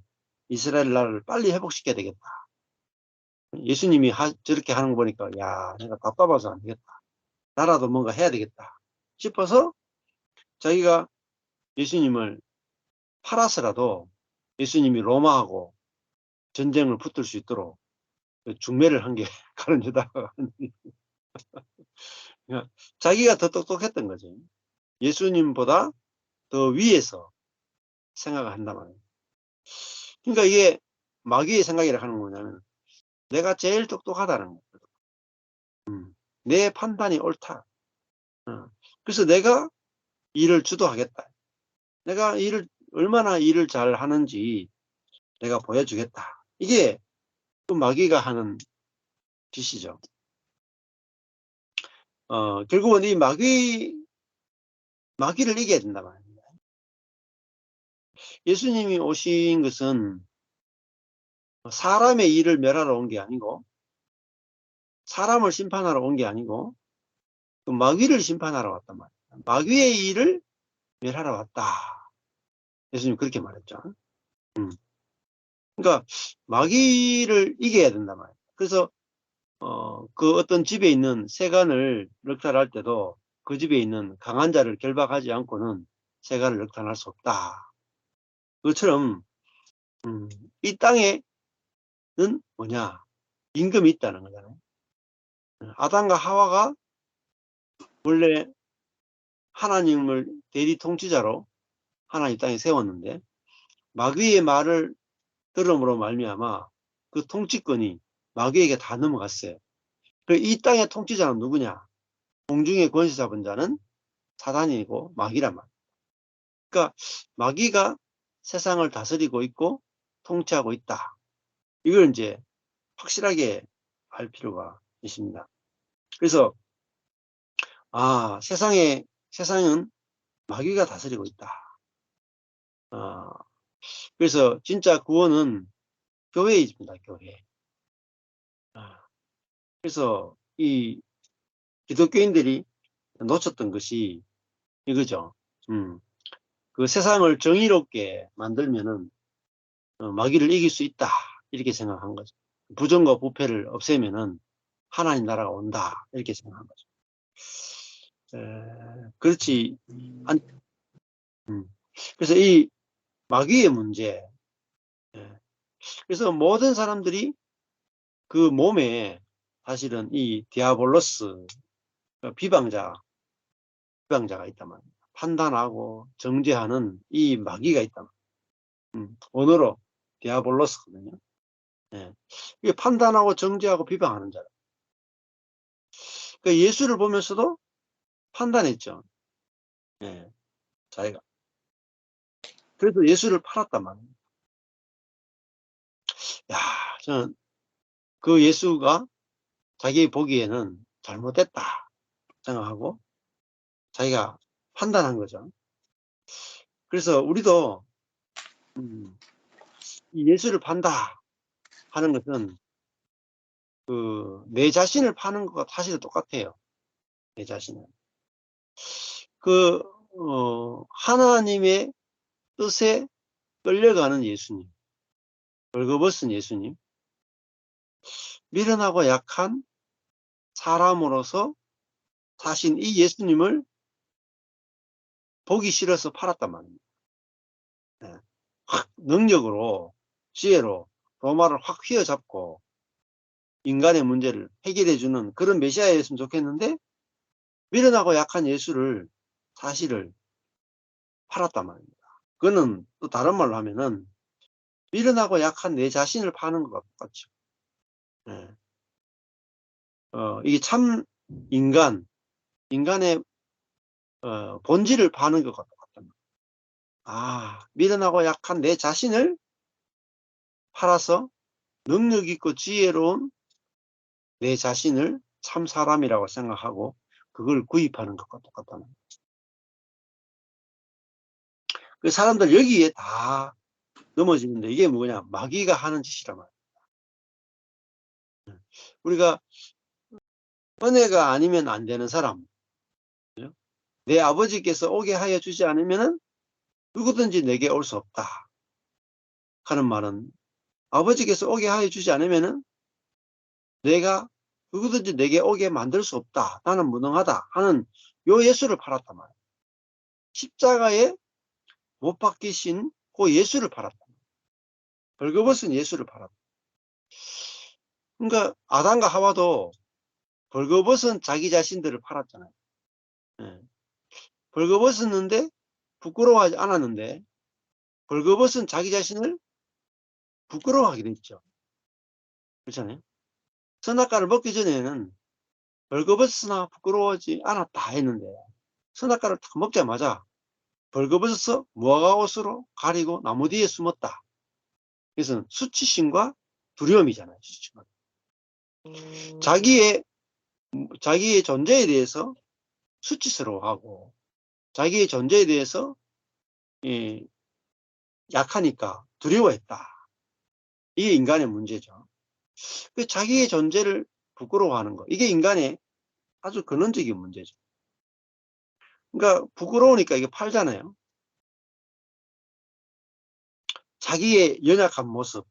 [SPEAKER 2] 이스라엘 나라를 빨리 회복시켜야 되겠다. 예수님이 저렇게 하는 거 보니까 야 내가 답답해서 안 되겠다. 나라도 뭔가 해야 되겠다 싶어서 자기가 예수님을 팔아서라도 예수님이 로마하고 전쟁을 붙을 수 있도록 중매를 한 게 가룟 유다가 자기가 더 똑똑했던 거죠. 예수님보다 더 위에서 생각을 한단 말이에요. 그러니까 이게 마귀의 생각이라 하는 거냐면 내가 제일 똑똑하다는 거예요. 내 판단이 옳다. 그래서 내가 일을 주도하겠다. 내가 얼마나 일을 잘 하는지 내가 보여주겠다. 이게 그 마귀가 하는 짓이죠. 결국은 이 마귀를 이겨야 된단 말입니다. 예수님이 오신 것은 사람의 일을 멸하러 온 게 아니고 사람을 심판하러 온 게 아니고 그 마귀를 심판하러 왔단 말이에요. 마귀의 일을 멸하러 왔다. 예수님 그렇게 말했죠. 그러니까 마귀를 이겨야 된단 말이에요. 그래서 그 어떤 집에 있는 세간을 럭탈할 때도 그 집에 있는 강한 자를 결박하지 않고는 세간을 럭탈할 수 없다. 그것처럼 이 땅에는 뭐냐? 임금이 있다는 거잖아요. 아담과 하와가 원래 하나님을 대리 통치자로 하나님 땅에 세웠는데 마귀의 말을 들음으로 말미암아 그 통치권이 마귀에게 다 넘어갔어요. 이 땅의 통치자는 누구냐? 공중의 권세 잡은 자는 사단이고 마귀란 말이에요. 그러니까 마귀가 세상을 다스리고 있고 통치하고 있다. 이걸 이제 확실하게 알 필요가 있습니다. 그래서 세상은 마귀가 다스리고 있다. 그래서 진짜 구원은 교회에 있습니다. 교회. 그래서 이 기독교인들이 놓쳤던 것이 이거죠. 그 세상을 정의롭게 만들면은 마귀를 이길 수 있다. 이렇게 생각한 거죠. 부정과 부패를 없애면은 하나님 나라가 온다. 이렇게 생각한 거죠. 그렇지 않. 그래서 이 마귀의 문제. 그래서 모든 사람들이 그 몸에 사실은 이 디아볼로스, 비방자가 있단 말이에요. 판단하고 정죄하는 이 마귀가 있단 말이에요. 언어로 디아볼로스거든요. 이게 판단하고 정죄하고 비방하는 자라. 그러니까 예수를 보면서도 판단했죠. 자기가. 그래서 예수를 팔았단 말이에요. 저는 그 예수가 자기 보기에는 잘못됐다 생각하고 자기가 판단한 거죠. 그래서 우리도 이 예수를 판다 하는 것은 내 자신을 파는 것과 사실 똑같아요. 내 자신을. 하나님의 뜻에 끌려가는 예수님, 벌거벗은 예수님, 미련하고 약한 사람으로서 사신 이 예수님을 보기 싫어서 팔았단 말입니다. 확 능력으로, 지혜로 로마를 확 휘어잡고 인간의 문제를 해결해주는 그런 메시아였으면 좋겠는데 미련하고 약한 예수를 사실을 팔았단 말입니다. 그거는 또 다른 말로 하면은 미련하고 약한 내 자신을 파는 것과 똑같죠. 이게 참 인간의 본질을 파는 것과 똑같단 말이에요. 미련하고 약한 내 자신을 팔아서 능력 있고 지혜로운 내 자신을 참 사람이라고 생각하고 그걸 구입하는 것과 똑같다는 거죠. 그 사람들 여기에 다 넘어지는데 이게 뭐냐? 마귀가 하는 짓이란 말이에요. 우리가 은혜가 아니면 안 되는 사람, 내 아버지께서 오게 하여 주지 않으면 누구든지 내게 올 수 없다 하는 말은 아버지께서 오게 하여 주지 않으면 내가 누구든지 내게 오게 만들 수 없다. 나는 무능하다 하는 요 예수를 팔았단 말이에요. 십자가에 못 박히신 그 예수를 팔았다. 벌거벗은 예수를 팔았다. 그러니까 아담과 하와도 벌거벗은 자기 자신들을 팔았잖아요. 벌거벗었는데 부끄러워하지 않았는데 벌거벗은 자기 자신을 부끄러워하게 됐죠. 그렇잖아요. 선악과를 먹기 전에는 벌거벗으나 부끄러워하지 않았다 했는데 선악과를 딱 먹자마자 벌거벗어서 무화과 옷으로 가리고 나무 뒤에 숨었다. 그래서 수치심과 두려움이잖아요. 수치심. 자기의 존재에 대해서 수치스러워하고 자기의 존재에 대해서 약하니까 두려워했다. 이게 인간의 문제죠. 자기의 존재를 부끄러워하는 거. 이게 인간의 아주 근원적인 문제죠. 그러니까 부끄러우니까 이게 팔잖아요. 자기의 연약한 모습,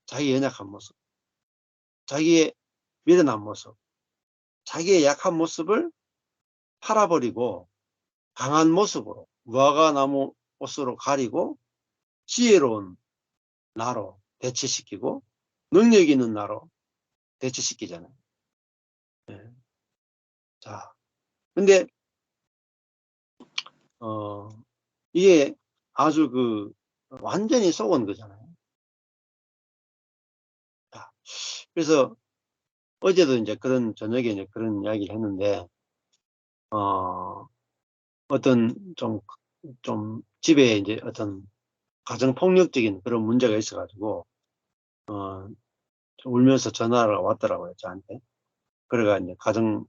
[SPEAKER 2] 자기의 연약한 모습, 자기의 미련한 모습, 자기의 약한 모습을 팔아버리고 강한 모습으로 무화과 나무 옷으로 가리고 지혜로운 나로 대체시키고 능력 있는 나로 대체시키잖아요. 자, 근데 이게 아주 완전히 속은 거잖아요. 자, 그래서 어제도 이제 저녁에 이제 그런 이야기를 했는데 어떤 좀 집에 이제 어떤 가정폭력적인 그런 문제가 있어가지고 울면서 전화가 왔더라고요, 저한테. 그래가 이제 가정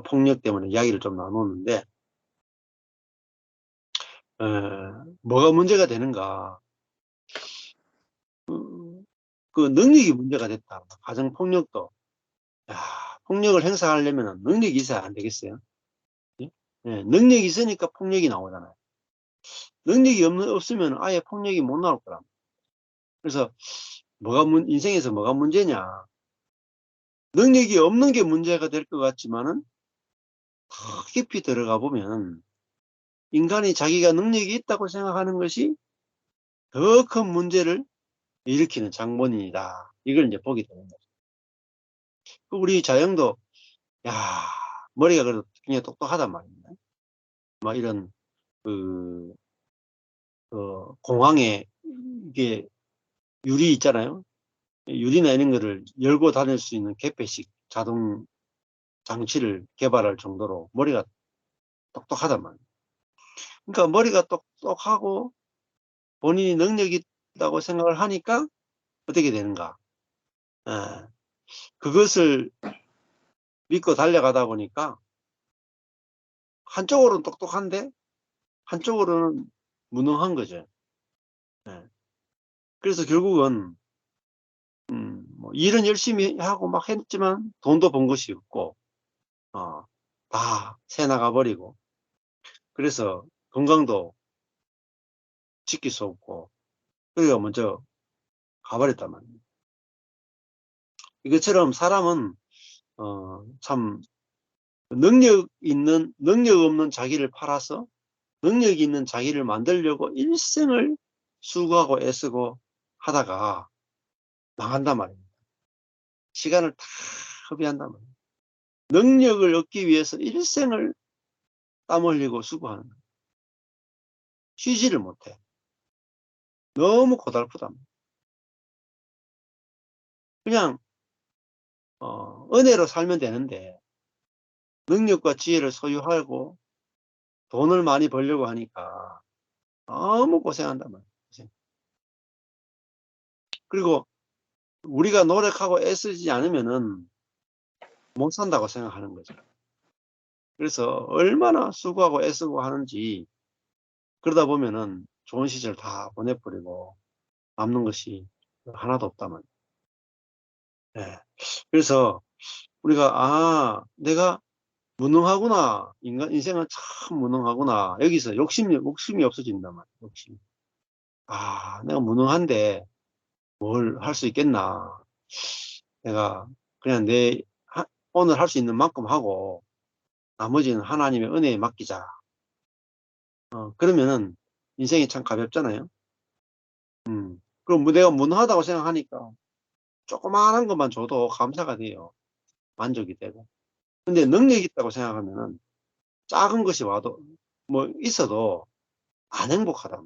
[SPEAKER 2] 폭력 때문에 이야기를 좀 나누는데, 뭐가 문제가 되는가? 그 능력이 문제가 됐다. 가정 폭력도. 야, 폭력을 행사하려면 능력이 있어야 안 되겠어요? 예? 예, 능력이 있으니까 폭력이 나오잖아요. 능력이 없으면 아예 폭력이 못 나올 거라. 그래서 인생에서 뭐가 문제냐? 능력이 없는 게 문제가 될 것 같지만은 더 깊이 들어가 보면 인간이 자기가 능력이 있다고 생각하는 것이 더 큰 문제를 일으키는 장본인이다. 이걸 이제 보게 되는 거죠. 우리 자영도 야, 머리가 그래도 굉장히 똑똑하단 말입니다. 막 이런 그 공항에 이게 유리 있잖아요. 유리나 이런 거를 열고 다닐 수 있는 개폐식 자동 장치를 개발할 정도로 머리가 똑똑하단 말이에요. 그러니까 머리가 똑똑하고 본인이 능력이 있다고 생각을 하니까 어떻게 되는가? 그것을 믿고 달려가다 보니까 한쪽으로는 똑똑한데 한쪽으로는 무능한 거죠. 그래서 결국은 뭐 일은 열심히 하고 막 했지만 돈도 번 것이 없고 다 새 나가 버리고, 그래서 건강도 지킬 수 없고 그러니까 먼저 가버렸단 말이에요. 이것처럼 사람은 참 능력 없는 자기를 팔아서 능력 있는 자기를 만들려고 일생을 수고하고 애쓰고 하다가 망한단 말입니다. 시간을 다 허비한단 말이에요. 능력을 얻기 위해서 일생을 땀 흘리고 수고하는 거예요. 쉬지를 못해. 너무 고달프다. 그냥 은혜로 살면 되는데 능력과 지혜를 소유하고 돈을 많이 벌려고 하니까 너무 고생한단 말이에요. 그리고 우리가 노력하고 애쓰지 않으면은 못 산다고 생각하는 거죠. 그래서 얼마나 수고하고 애쓰고 하는지, 그러다 보면은 좋은 시절 다 보내버리고 남는 것이 하나도 없다면. 예. 그래서 우리가 내가 무능하구나. 인생은 참 무능하구나. 여기서 욕심이 없어진단 말이에요. 욕심. 내가 무능한데 뭘 할 수 있겠나. 내가 그냥 오늘 할 수 있는 만큼 하고 나머지는 하나님의 은혜에 맡기자. 그러면은 인생이 참 가볍잖아요. 그럼 내가 무능하다고 생각하니까 조그마한 것만 줘도 감사가 돼요. 만족이 되고. 근데 능력이 있다고 생각하면은 작은 것이 와도 뭐 있어도 안 행복하다.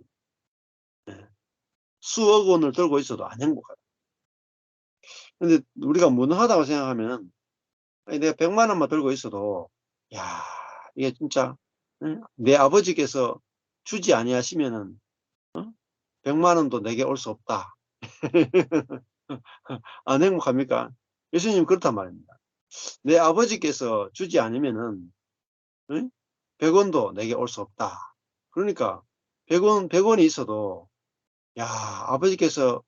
[SPEAKER 2] 수억 원을 들고 있어도 안 행복하다. 근데 우리가 무능하다고 생각하면 내가 100만 원만 들고 있어도 야, 이게 진짜 내 아버지께서 주지 아니하시면은 100만 원도 내게 올 수 없다. 안 행복합니까? 예수님 그렇단 말입니다. 내 아버지께서 주지 않으면은 100원도 내게 올 수 없다. 그러니까 100원이 있어도 야, 아버지께서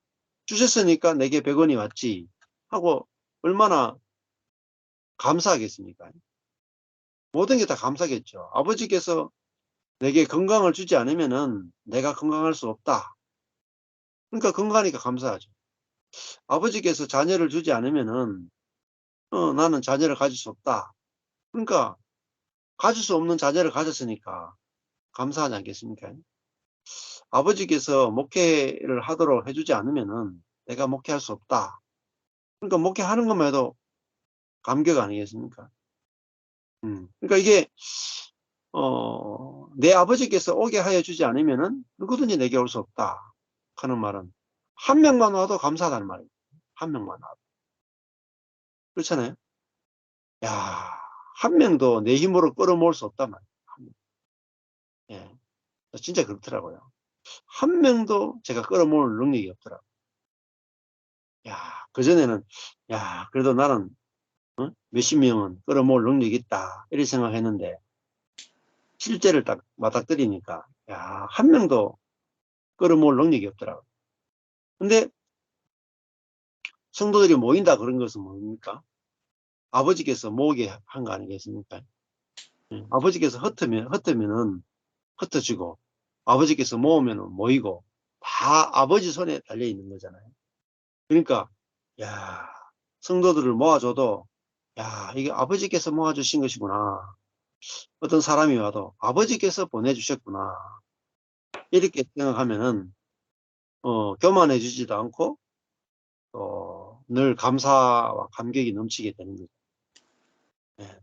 [SPEAKER 2] 주셨으니까 내게 100원이 왔지 하고 얼마나 감사하겠습니까? 모든 게 다 감사겠죠. 아버지께서 내게 건강을 주지 않으면은 내가 건강할 수 없다. 그러니까 건강하니까 감사하죠. 아버지께서 자녀를 주지 않으면은 나는 자녀를 가질 수 없다. 그러니까 가질 수 없는 자녀를 가졌으니까 감사하지 않겠습니까? 아버지께서 목회를 하도록 해주지 않으면은 내가 목회할 수 없다. 그러니까 목회하는 것만 해도 감격 아니겠습니까? 그러니까 이게 내 아버지께서 오게 하여 주지 않으면은 누구든지 내게 올 수 없다 하는 말은 한 명만 와도 감사하다는 말이에요. 한 명만 와도. 그렇잖아요. 야, 한 명도 내 힘으로 끌어모을 수 없단 말이에요. 예, 진짜 그렇더라고요. 한 명도 제가 끌어모을 능력이 없더라고요. 야, 그전에는 야, 그래도 나는 몇십 명은 끌어모을 능력이 있다. 이렇게 생각했는데, 실제를 딱 맞닥뜨리니까, 야, 한 명도 끌어모을 능력이 없더라고요. 근데 성도들이 모인다 그런 것은 뭡니까? 아버지께서 모으게 한 거 아니겠습니까? 아버지께서 흩으면은 흩어지고, 아버지께서 모으면은 모이고, 다 아버지 손에 달려 있는 거잖아요. 그러니까, 야, 성도들을 모아줘도, 야, 이게 아버지께서 모아주신 것이구나. 어떤 사람이 와도 아버지께서 보내주셨구나. 이렇게 생각하면은, 교만해 주지도 않고, 늘 감사와 감격이 넘치게 되는 거죠. 예.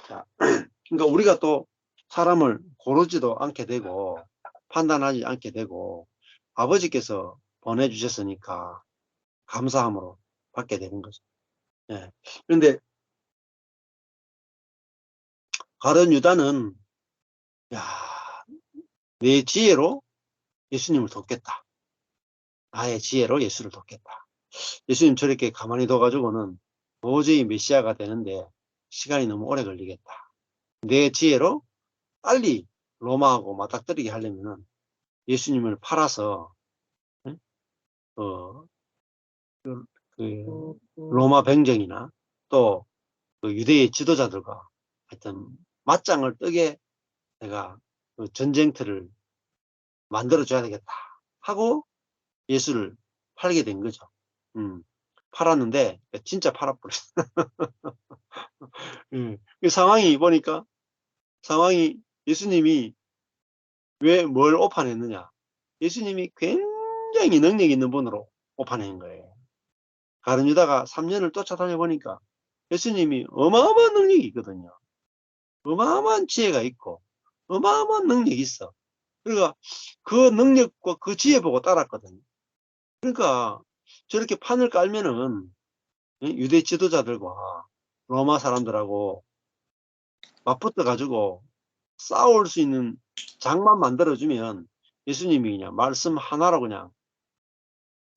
[SPEAKER 2] 자, 그러니까 우리가 또 사람을 고르지도 않게 되고, 판단하지 않게 되고, 아버지께서 보내주셨으니까 감사함으로 받게 되는 거죠. 예. 그런데 가룟 유다는, 야, 내 지혜로 예수님을 돕겠다. 나의 지혜로 예수를 돕겠다. 예수님 저렇게 가만히 둬가지고는 도저히 메시아가 되는데 시간이 너무 오래 걸리겠다. 내 지혜로 빨리 로마하고 맞닥뜨리게 하려면은 예수님을 팔아서, 응? 그, 로마 병정이나 또 그 유대의 지도자들과 하여튼 맞짱을 뜨게 내가 그 전쟁터를 만들어줘야 되겠다 하고 예수를 팔게 된 거죠. 팔았는데 진짜 팔아버렸어. 그 상황이 보니까 상황이 예수님이 왜 뭘 오판했느냐? 예수님이 굉장히 능력 있는 분으로 오판한 거예요. 가룟 유다가 3년을 쫓아다녀 보니까 예수님이 어마어마한 능력이 있거든요. 어마어마한 지혜가 있고 어마어마한 능력이 있어. 그러니까 그 능력과 그 지혜 보고 따랐거든요. 그러니까 저렇게 판을 깔면은 유대 지도자들과 로마 사람들하고 맞붙어 가지고 싸울 수 있는 장만 만들어주면 예수님이 그냥 말씀 하나로 그냥,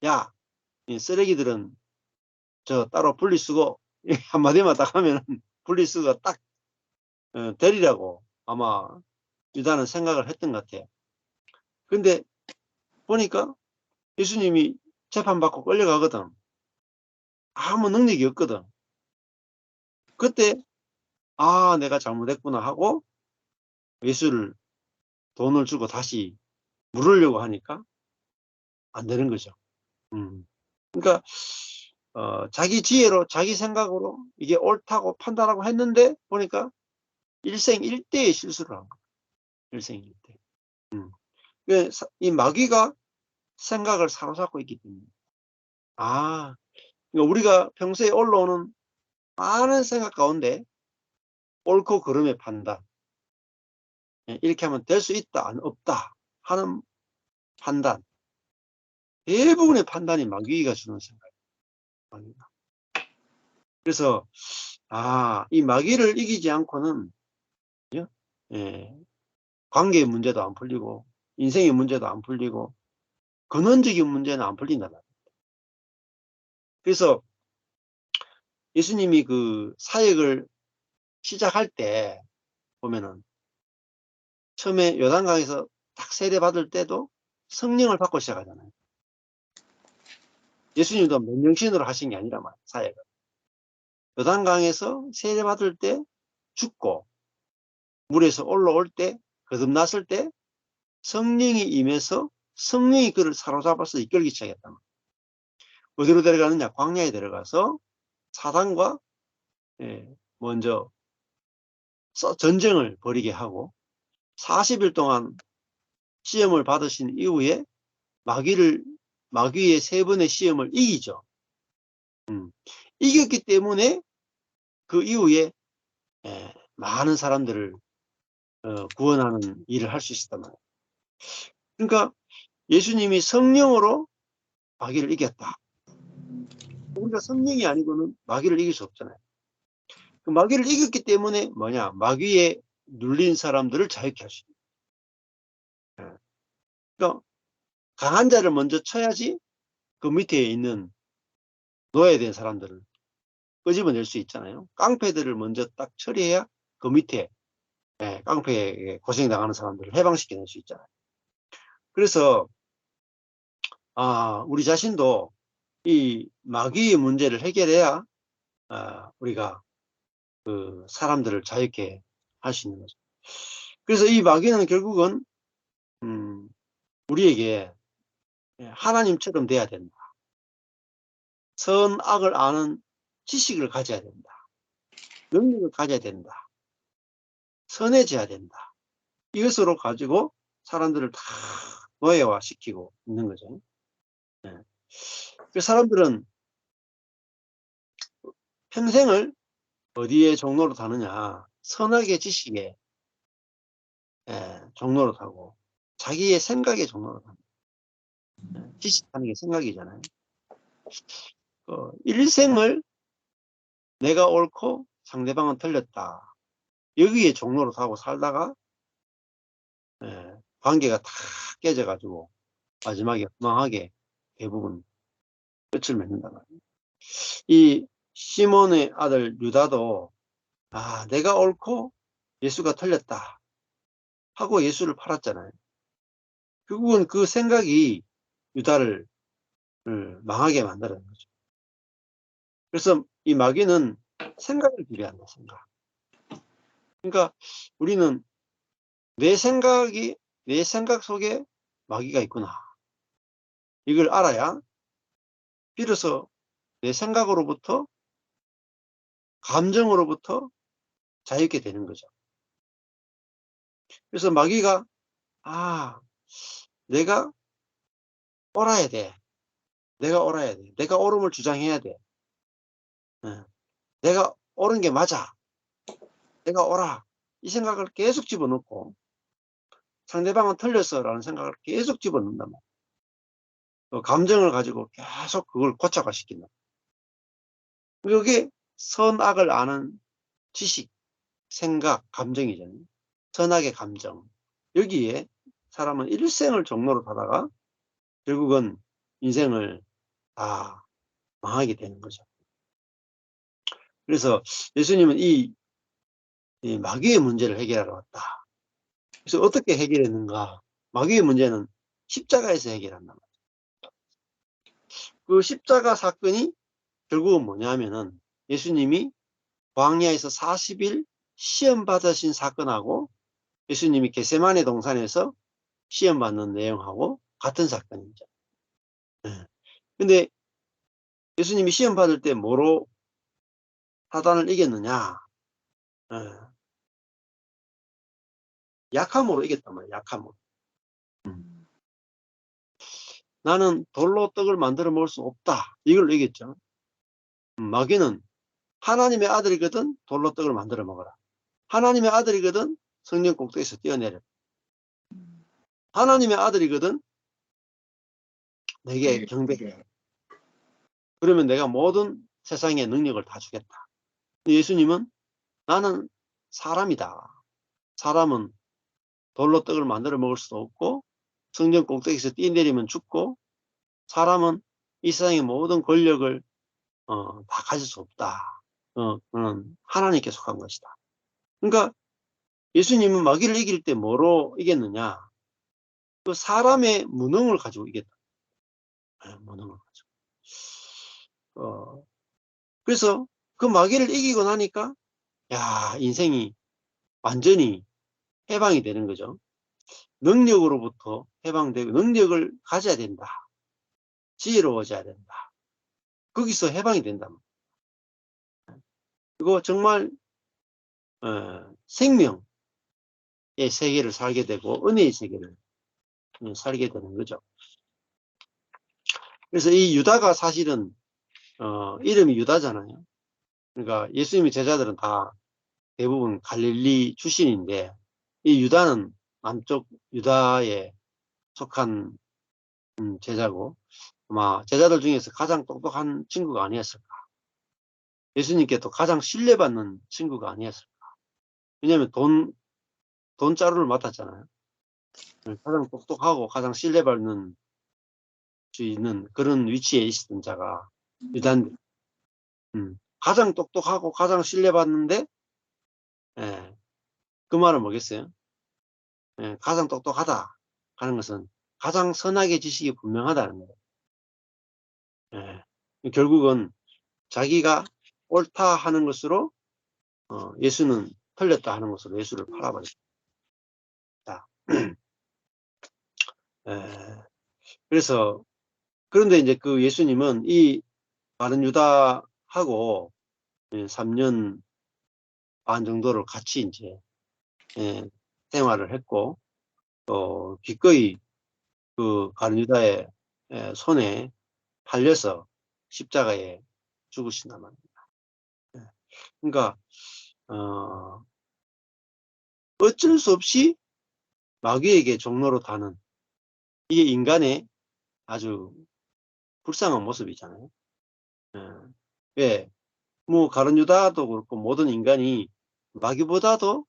[SPEAKER 2] 야, 이 쓰레기들은 저 따로 분리수거 한마디만 딱 하면 분리수거 딱 데리라고 아마 유다는 생각을 했던 것 같아요. 근데 보니까 예수님이 재판받고 끌려가거든. 아무 능력이 없거든. 그때 아, 내가 잘못했구나 하고 예수를 돈을 주고 다시 물으려고 하니까 안 되는 거죠. 그러니까 자기 지혜로 자기 생각으로 이게 옳다고 판단하고 했는데 보니까 일생일대의 실수를 한 거예요. 일생일대. 이 마귀가 생각을 사로잡고 있기 때문에 그러니까 우리가 평소에 올라오는 많은 생각 가운데 옳고 그름의 판단, 이렇게 하면 될 수 있다, 없다 하는 판단, 대부분의 판단이 마귀가 주는 생각입니다. 그래서 이 마귀를 이기지 않고는 관계의 문제도 안 풀리고 인생의 문제도 안 풀리고 근원적인 문제는 안 풀린다. 그래서 예수님이 그 사역을 시작할 때 보면은 처음에 요단강에서 딱 세례받을 때도 성령을 받고 시작하잖아요. 예수님도 맨정신으로 하신 게 아니란 말이에요. 사역을. 요단강에서 세례받을 때 죽고 물에서 올라올 때 거듭났을 때 성령이 임해서 성령이 그를 사로잡아서 이끌기 시작했단 말이에요. 어디로 데려가느냐? 광야에 데려가서 사단과 먼저 전쟁을 벌이게 하고 40일 동안 시험을 받으신 이후에 마귀의 3번의 시험을 이기죠. 이겼기 때문에 그 이후에 많은 사람들을 구원하는 일을 할 수 있었단 말이에요. 그러니까 예수님이 성령으로 마귀를 이겼다. 우리가 성령이 아니고는 마귀를 이길 수 없잖아요. 그 마귀를 이겼기 때문에 뭐냐? 마귀에 눌린 사람들을 자유케 할 수 있어요. 그러니까 강한 자를 먼저 쳐야지 그 밑에 있는 놓아야 되는 사람들을 끄집어낼 수 있잖아요. 깡패들을 먼저 딱 처리해야 그 밑에 깡패에 고생당하는 사람들을 해방시켜낼 수 있잖아요. 그래서 우리 자신도 이 마귀의 문제를 해결해야 우리가 그 사람들을 자유케 할 수 있는 거죠. 그래서 이 마귀는 결국은 우리에게 하나님처럼 돼야 된다. 선악을 아는 지식을 가져야 된다. 능력을 가져야 된다. 선해져야 된다. 이것으로 가지고 사람들을 다 노예화시키고 있는 거죠. 그 사람들은 평생을 어디에 종로로 타느냐? 선악의 지식에 종로로 타고 자기의 생각에 종로로 타고 지식하는 게 생각이잖아요. 일생을 내가 옳고 상대방은 틀렸다. 여기에 종로로 타고 살다가 관계가 다 깨져가지고 마지막에 허망하게 대부분 끝을 맺는다 말이에요. 이 시몬의 아들 유다도 내가 옳고 예수가 틀렸다 하고 예수를 팔았잖아요. 결국은 그 생각이 유다를 망하게 만드는 거죠. 그래서 이 마귀는 생각을 비례한다, 생각. 그러니까 우리는 내 생각 속에 마귀가 있구나. 이걸 알아야 비로소 내 생각으로부터 감정으로부터 자유롭게 되는 거죠. 그래서 마귀가 내가 옳아야 돼. 내가 옳아야 돼. 내가 옳음을 주장해야 돼. 내가 옳은 게 맞아. 내가 옳아. 이 생각을 계속 집어넣고 상대방은 틀렸어라는 생각을 계속 집어넣는단 말이에요. 감정을 가지고 계속 그걸 고착화시킨다. 이게 선악을 아는 지식, 생각, 감정이잖아요. 선악의 감정. 여기에 사람은 일생을 종로로 타다가 결국은 인생을 다 망하게 되는 거죠. 그래서 예수님은 이 마귀의 문제를 해결하러 왔다. 그래서 어떻게 해결했는가? 마귀의 문제는 십자가에서 해결한다. 그 십자가 사건이 결국은 뭐냐면은 예수님이 광야에서 40일 시험 받으신 사건하고 예수님이 겟세마네 동산에서 시험 받는 내용하고 같은 사건이죠. 근데 예수님이 시험 받을 때 뭐로 사단을 이겼느냐? 약함으로 이겼단 말이에요. 약함으로. 나는 돌로 떡을 만들어 먹을 수 없다. 이걸 이겼죠. 마귀는 하나님의 아들이거든 돌로 떡을 만들어 먹어라. 하나님의 아들이거든 성령 꼭대기에서 뛰어내려. 하나님의 아들이거든 내게 경배해. 그러면 내가 모든 세상의 능력을 다 주겠다. 예수님은 나는 사람이다. 사람은 돌로 떡을 만들어 먹을 수도 없고 성령 꼭대기에서 뛰어내리면 죽고 사람은 이 세상의 모든 권력을 다 가질 수 없다. 그는 하나님께 속한 것이다. 그러니까 예수님은 마귀를 이길 때 뭐로 이겼느냐? 그 사람의 무능을 가지고 이겼다. 무능을 가지고. 그래서 그 마귀를 이기고 나니까 인생이 완전히 해방이 되는 거죠. 능력으로부터 해방되고 능력을 가져야 된다. 지혜로워져야 된다. 거기서 해방이 된다. 그리고 정말 생명의 세계를 살게 되고 은혜의 세계를 살게 되는 거죠. 그래서 이 유다가 사실은 이름이 유다잖아요. 그러니까 예수님의 제자들은 다 대부분 갈릴리 출신인데 이 유다는 남쪽 유다에 속한 제자고 아마 제자들 중에서 가장 똑똑한 친구가 아니었을까. 예수님께 또 가장 신뢰받는 친구가 아니었을까. 왜냐하면 돈자루를 맡았잖아요. 가장 똑똑하고 가장 신뢰받는 수 있는 그런 위치에 있었던 자가 유다인데 가장 똑똑하고 가장 신뢰받는데, 예, 그 말은 뭐겠어요? 예, 가장 똑똑하다 하는 것은 가장 선악의 지식이 분명하다는 거예요. 예, 결국은 자기가 옳다 하는 것으로 예수는 틀렸다 하는 것으로 예수를 팔아버렸다. 예, 그래서 그런데 이제 그 예수님은 이 바른 유다하고 3년 반 정도를 같이 이제 생활을 했고, 기꺼이 그 바른 유다의 손에 팔려서 십자가에 죽으신단 말입니다. 그러니까 어쩔 수 없이 마귀에게 종로로 타는, 이게 인간의 아주 불쌍한 모습이잖아요. 왜? 뭐 가룟 유다도 그렇고 모든 인간이 마귀보다도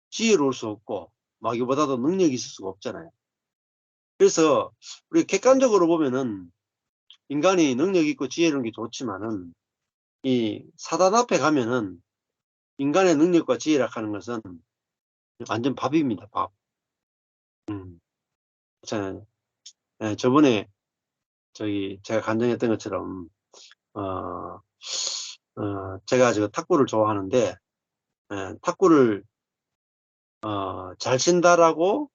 [SPEAKER 2] 지혜로울 수 없고 마귀보다도 능력이 있을 수가 없잖아요. 그래서 우리 객관적으로 보면은 인간이 능력 있고 지혜로운 게 좋지만은 이 사단 앞에 가면은 인간의 능력과 지혜라 하는 것은 완전 밥입니다. 밥. 그렇잖아요. 저번에 제가 간증했던 것처럼 제가 탁구를 좋아하는데 탁구를 잘 친다라고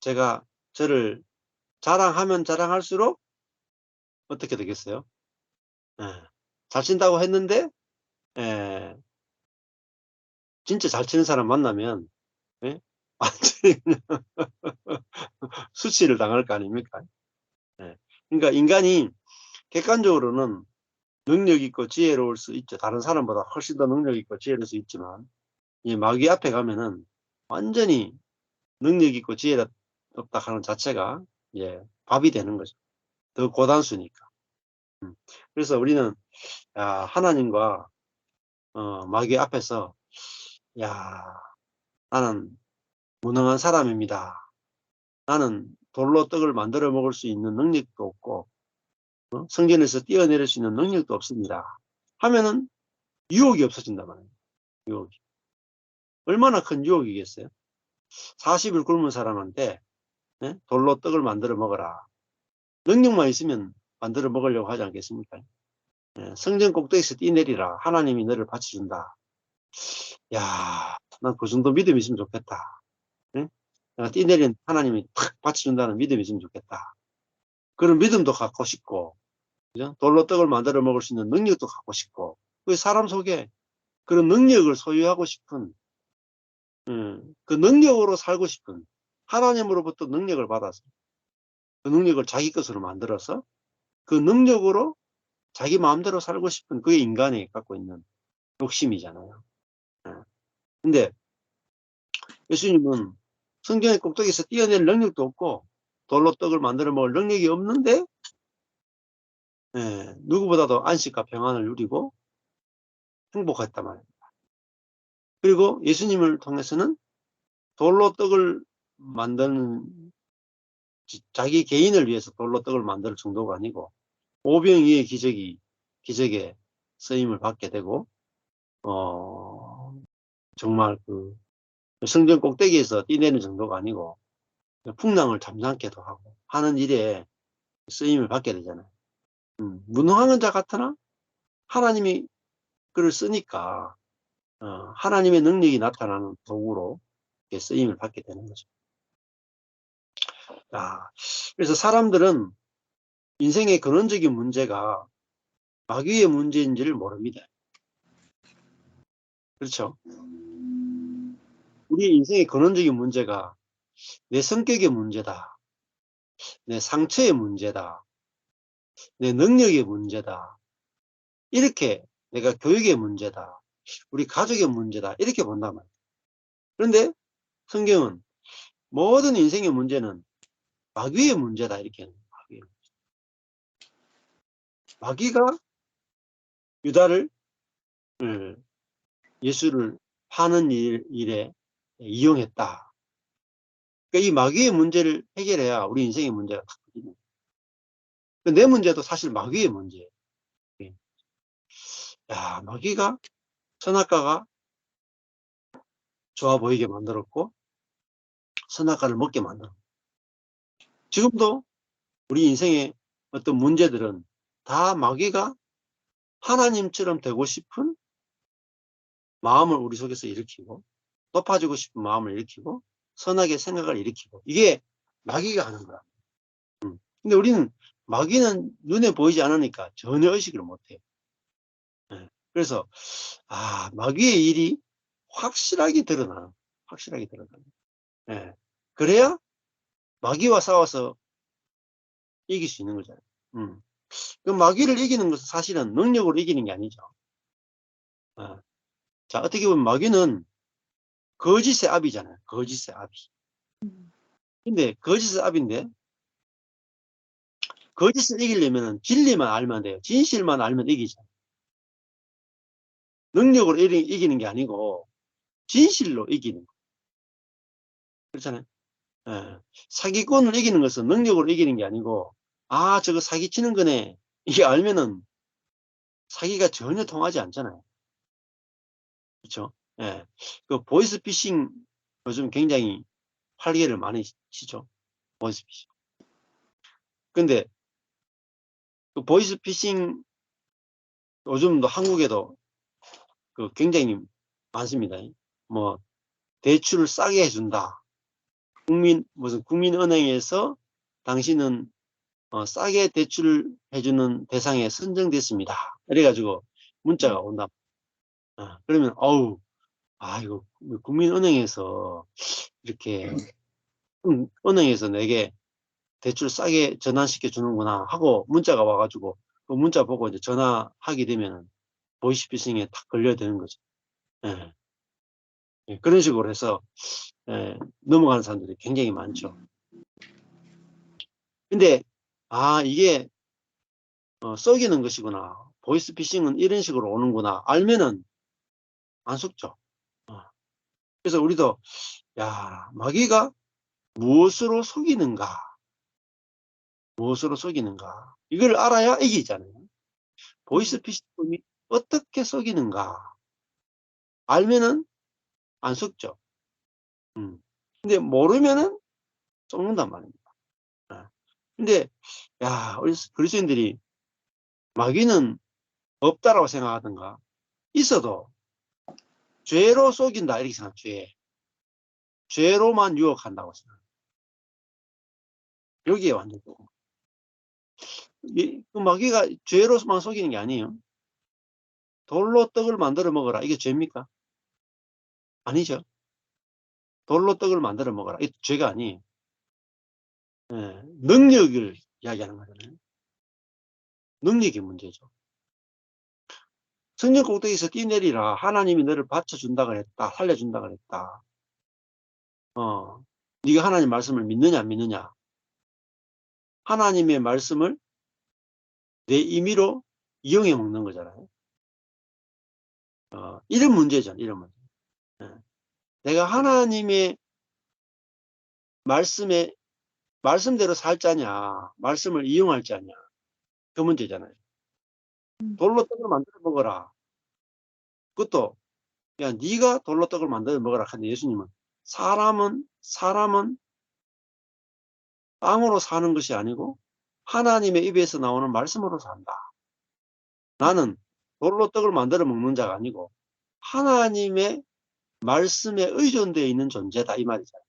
[SPEAKER 2] 제가 저를 자랑하면 자랑할수록 어떻게 되겠어요? 잘 친다고 했는데 진짜 잘 치는 사람 만나면 완전히 수치를 당할 거 아닙니까? 그러니까 인간이 객관적으로는 능력 있고 지혜로울 수 있죠. 다른 사람보다 훨씬 더 능력 있고 지혜로울 수 있지만 이 마귀 앞에 가면은 완전히 능력 있고 지혜롭다 하는 자체가 밥이 되는 거죠. 더 고단수니까. 그래서 우리는 하나님과 마귀 앞에서 나는 무능한 사람입니다. 나는 돌로 떡을 만들어 먹을 수 있는 능력도 없고 성전에서 뛰어내릴 수 있는 능력도 없습니다. 하면은 유혹이 없어진단 말이에요. 유혹이. 얼마나 큰 유혹이겠어요? 40일 굶은 사람한테 돌로 떡을 만들어 먹어라. 능력만 있으면 만들어 먹으려고 하지 않겠습니까? 성전 꼭대기에서 뛰내리라. 하나님이 너를 받쳐준다. 난 그 정도 믿음이 있으면 좋겠다. 내가 뛰내린 하나님이 탁 받쳐준다는 믿음이 있으면 좋겠다. 그런 믿음도 갖고 싶고, 그죠? 돌로 떡을 만들어 먹을 수 있는 능력도 갖고 싶고, 그 사람 속에 그런 능력을 소유하고 싶은, 그 능력으로 살고 싶은, 하나님으로부터 능력을 받아서 그 능력을 자기 것으로 만들어서 그 능력으로 자기 마음대로 살고 싶은 그게 인간이 갖고 있는 욕심이잖아요. 근데 예수님은 성경의 꼭대기에서 뛰어낼 능력도 없고 돌로 떡을 만들어 먹을 능력이 없는데 누구보다도 안식과 평안을 누리고 행복했단 말입니다. 그리고 예수님을 통해서는 돌로 떡을 만드는 자기 개인을 위해서 돌로 떡을 만들 정도가 아니고 오병이의 기적에 쓰임을 받게 되고 정말 그 성전 꼭대기에서 뛰내는 정도가 아니고 풍랑을 잠잠케도 하고 하는 일에 쓰임을 받게 되잖아요. 무능한 자 같으나 하나님이 그를 쓰니까 하나님의 능력이 나타나는 도구로 쓰임을 받게 되는 거죠. 그래서 사람들은 인생의 근원적인 문제가 마귀의 문제인지를 모릅니다. 그렇죠? 우리 인생의 근원적인 문제가 내 성격의 문제다. 내 상처의 문제다. 내 능력의 문제다. 이렇게 내가 교육의 문제다. 우리 가족의 문제다. 이렇게 본단 말이에요. 그런데 성경은 모든 인생의 문제는 마귀의 문제다. 이렇게 하는 거예요. 마귀가 유다를 예수를 파는 일에 이용했다. 그러니까 이 마귀의 문제를 해결해야 우리 인생의 문제가 바뀌는 거예요. 내 문제도 사실 마귀의 문제예요. 야, 마귀가 선악과가 좋아 보이게 만들었고 선악과를 먹게 만들었고, 지금도 우리 인생의 어떤 문제들은 다 마귀가 하나님처럼 되고 싶은 마음을 우리 속에서 일으키고, 높아지고 싶은 마음을 일으키고, 선하게 생각을 일으키고, 이게 마귀가 하는 거야. 근데 우리는 마귀는 눈에 보이지 않으니까 전혀 의식을 못해요. 그래서 마귀의 일이 확실하게 드러나는, 확실하게 드러나는. 그래야 마귀와 싸워서 이길 수 있는 거잖아요. 그 마귀를 이기는 것은 사실은 능력으로 이기는 게 아니죠. 자, 어떻게 보면 마귀는 거짓의 압이잖아요. 거짓의 압이. 근데 거짓의 압인데, 거짓을 이기려면 진리만 알면 돼요. 진실만 알면 이기죠. 능력으로 이기는 게 아니고 진실로 이기는 거. 그렇잖아요. 사기꾼을 이기는 것은 능력으로 이기는 게 아니고, 저거 사기치는 거네, 이게 알면은 사기가 전혀 통하지 않잖아요. 그렇죠? 그 보이스피싱 요즘 굉장히 활개를 많이 치죠. 보이스피싱. 근데 그 보이스피싱 요즘도 한국에도 그 굉장히 많습니다. 뭐 대출을 싸게 해준다. 무슨 국민은행에서 당신은 싸게 대출을 해주는 대상에 선정됐습니다. 이래가지고 문자가 온다. 그러면 이거 국민은행에서 이렇게 은행에서 내게 대출 싸게 전환시켜 주는구나 하고 문자가 와가지고 그 문자 보고 이제 전화하게 되면 보이스피싱에 딱 걸려야 되는 거죠. 그런 식으로 해서 넘어가는 사람들이 굉장히 많죠. 근데 이게 속이는 것이구나, 보이스피싱은 이런 식으로 오는구나 알면은 안 속죠. 그래서 우리도 마귀가 무엇으로 속이는가, 무엇으로 속이는가, 이걸 알아야 이기잖아요. 보이스피싱이 어떻게 속이는가 알면은 안 속죠. 근데 모르면은 속는단 말입니다. 근데 우리 그리스도인들이 마귀는 없다라고 생각하던가, 있어도 죄로 속인다 이렇게 생각. 죄로만 유혹한다고 생각. 여기에 완전 그 마귀가 죄로만 속이는 게 아니에요. 돌로 떡을 만들어 먹어라, 이게 죄입니까? 아니죠. 돌로 떡을 만들어 먹어라, 이게 죄가 아니에요. 능력을 이야기하는 거잖아요. 능력이 문제죠. 성령 꼭대기에서 뛰내리라, 하나님이 너를 받쳐준다 그랬다, 살려준다 그랬다. 네가 하나님 말씀을 믿느냐 안 믿느냐. 하나님의 말씀을 내 임의로 이용해 먹는 거잖아요. 이런 문제죠. 이런 문제. 내가 하나님의 말씀대로 살 자냐, 말씀을 이용할 자냐, 그 문제잖아요. 돌로 떡을 만들어 먹어라. 그것도 네가 돌로 떡을 만들어 먹어라 하는데, 예수님은 사람은 빵으로 사는 것이 아니고 하나님의 입에서 나오는 말씀으로 산다. 나는 돌로 떡을 만들어 먹는 자가 아니고 하나님의 말씀에 의존되어 있는 존재다, 이 말이잖아요.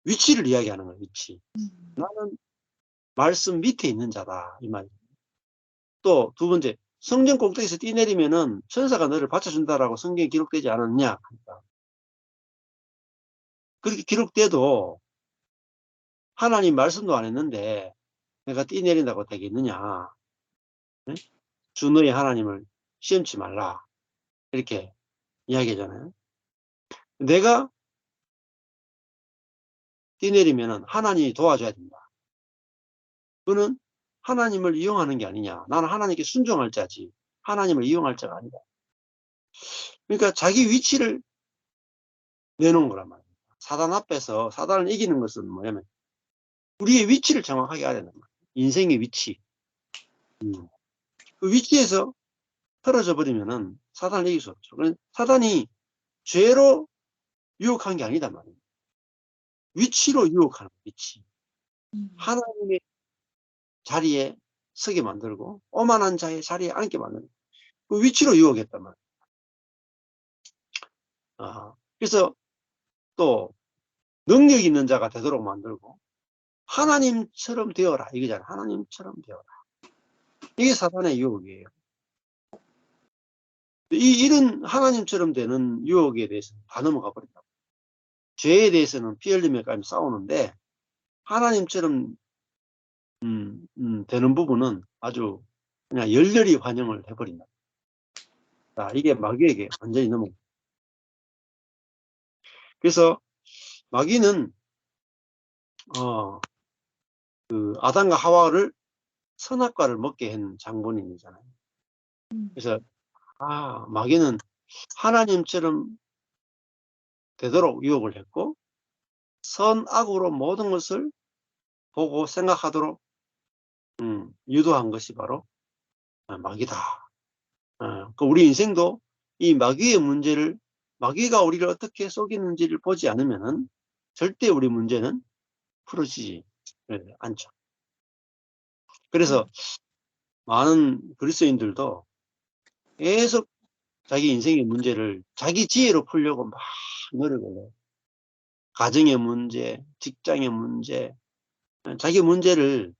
[SPEAKER 2] 위치를 이야기하는 거예요. 위치. 나는 말씀 밑에 있는 자다, 이 말이에요. 또 두 번째, 성전 꼭대기에서 뛰내리면은 천사가 너를 받쳐준다라고 성경에 기록되지 않았냐. 그렇게 기록돼도 하나님 말씀도 안 했는데 내가 뛰내린다고 되겠느냐. 주 너의 하나님을 시험치 말라, 이렇게 이야기하잖아요. 내가 뛰내리면은 하나님이 도와줘야 된다. 그는 하나님을 이용하는 게 아니냐. 나는 하나님께 순종할 자지 하나님을 이용할 자가 아니다. 그러니까 자기 위치를 내놓은 거란 말이에요. 사단 앞에서 사단을 이기는 것은 뭐냐면 우리의 위치를 정확하게 알아야 된단 말이에요. 인생의 위치. 그 위치에서 틀어져 버리면은 사단을 이길 수 없죠. 그래서 사단이 죄로 유혹한 게 아니다 말이에요. 위치로 유혹하는 위치. 하나님의 자리에 서게 만들고 오만한 자의 자리에 앉게 만드는 그 위치로 유혹했단 말이에요. 그래서 또 능력 있는 자가 되도록 만들고 하나님처럼 되어라 이거잖아요. 하나님처럼 되어라. 이게 사단의 유혹이에요. 이런 하나님처럼 되는 유혹에 대해서 다 넘어가 버린다고. 죄에 대해서는 피 흘리며까지 싸우는데 하나님처럼 되는 부분은 아주 그냥 열렬히 환영을 해버린다. 자, 이게 마귀에게 완전히 넘어. 그래서 마귀는 그 아담과 하와를 선악과를 먹게 한 장본인이잖아요. 그래서 마귀는 하나님처럼 되도록 유혹을 했고 선악으로 모든 것을 보고 생각하도록 유도한 것이 바로 마귀다. 그 우리 인생도 이 마귀의 문제를 마귀가 우리를 어떻게 속이는지를 보지 않으면은 절대 우리 문제는 풀어지지 않죠. 그래서 많은 그리스도인들도 계속 자기 인생의 문제를 자기 지혜로 풀려고 막 노력을 해요. 가정의 문제, 직장의 문제, 자기 문제를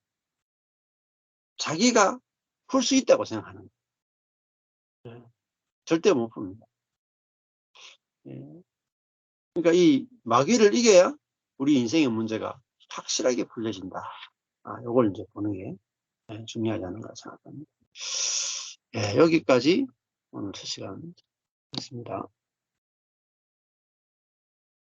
[SPEAKER 2] 자기가 풀 수 있다고 생각하는 거예요. 절대 못 풉니다. 그러니까 이 마귀를 이겨야 우리 인생의 문제가 확실하게 풀려진다. 요걸 이제 보는 게 중요하지 않은가 생각합니다. 여기까지 오늘 첫 시간 했습니다.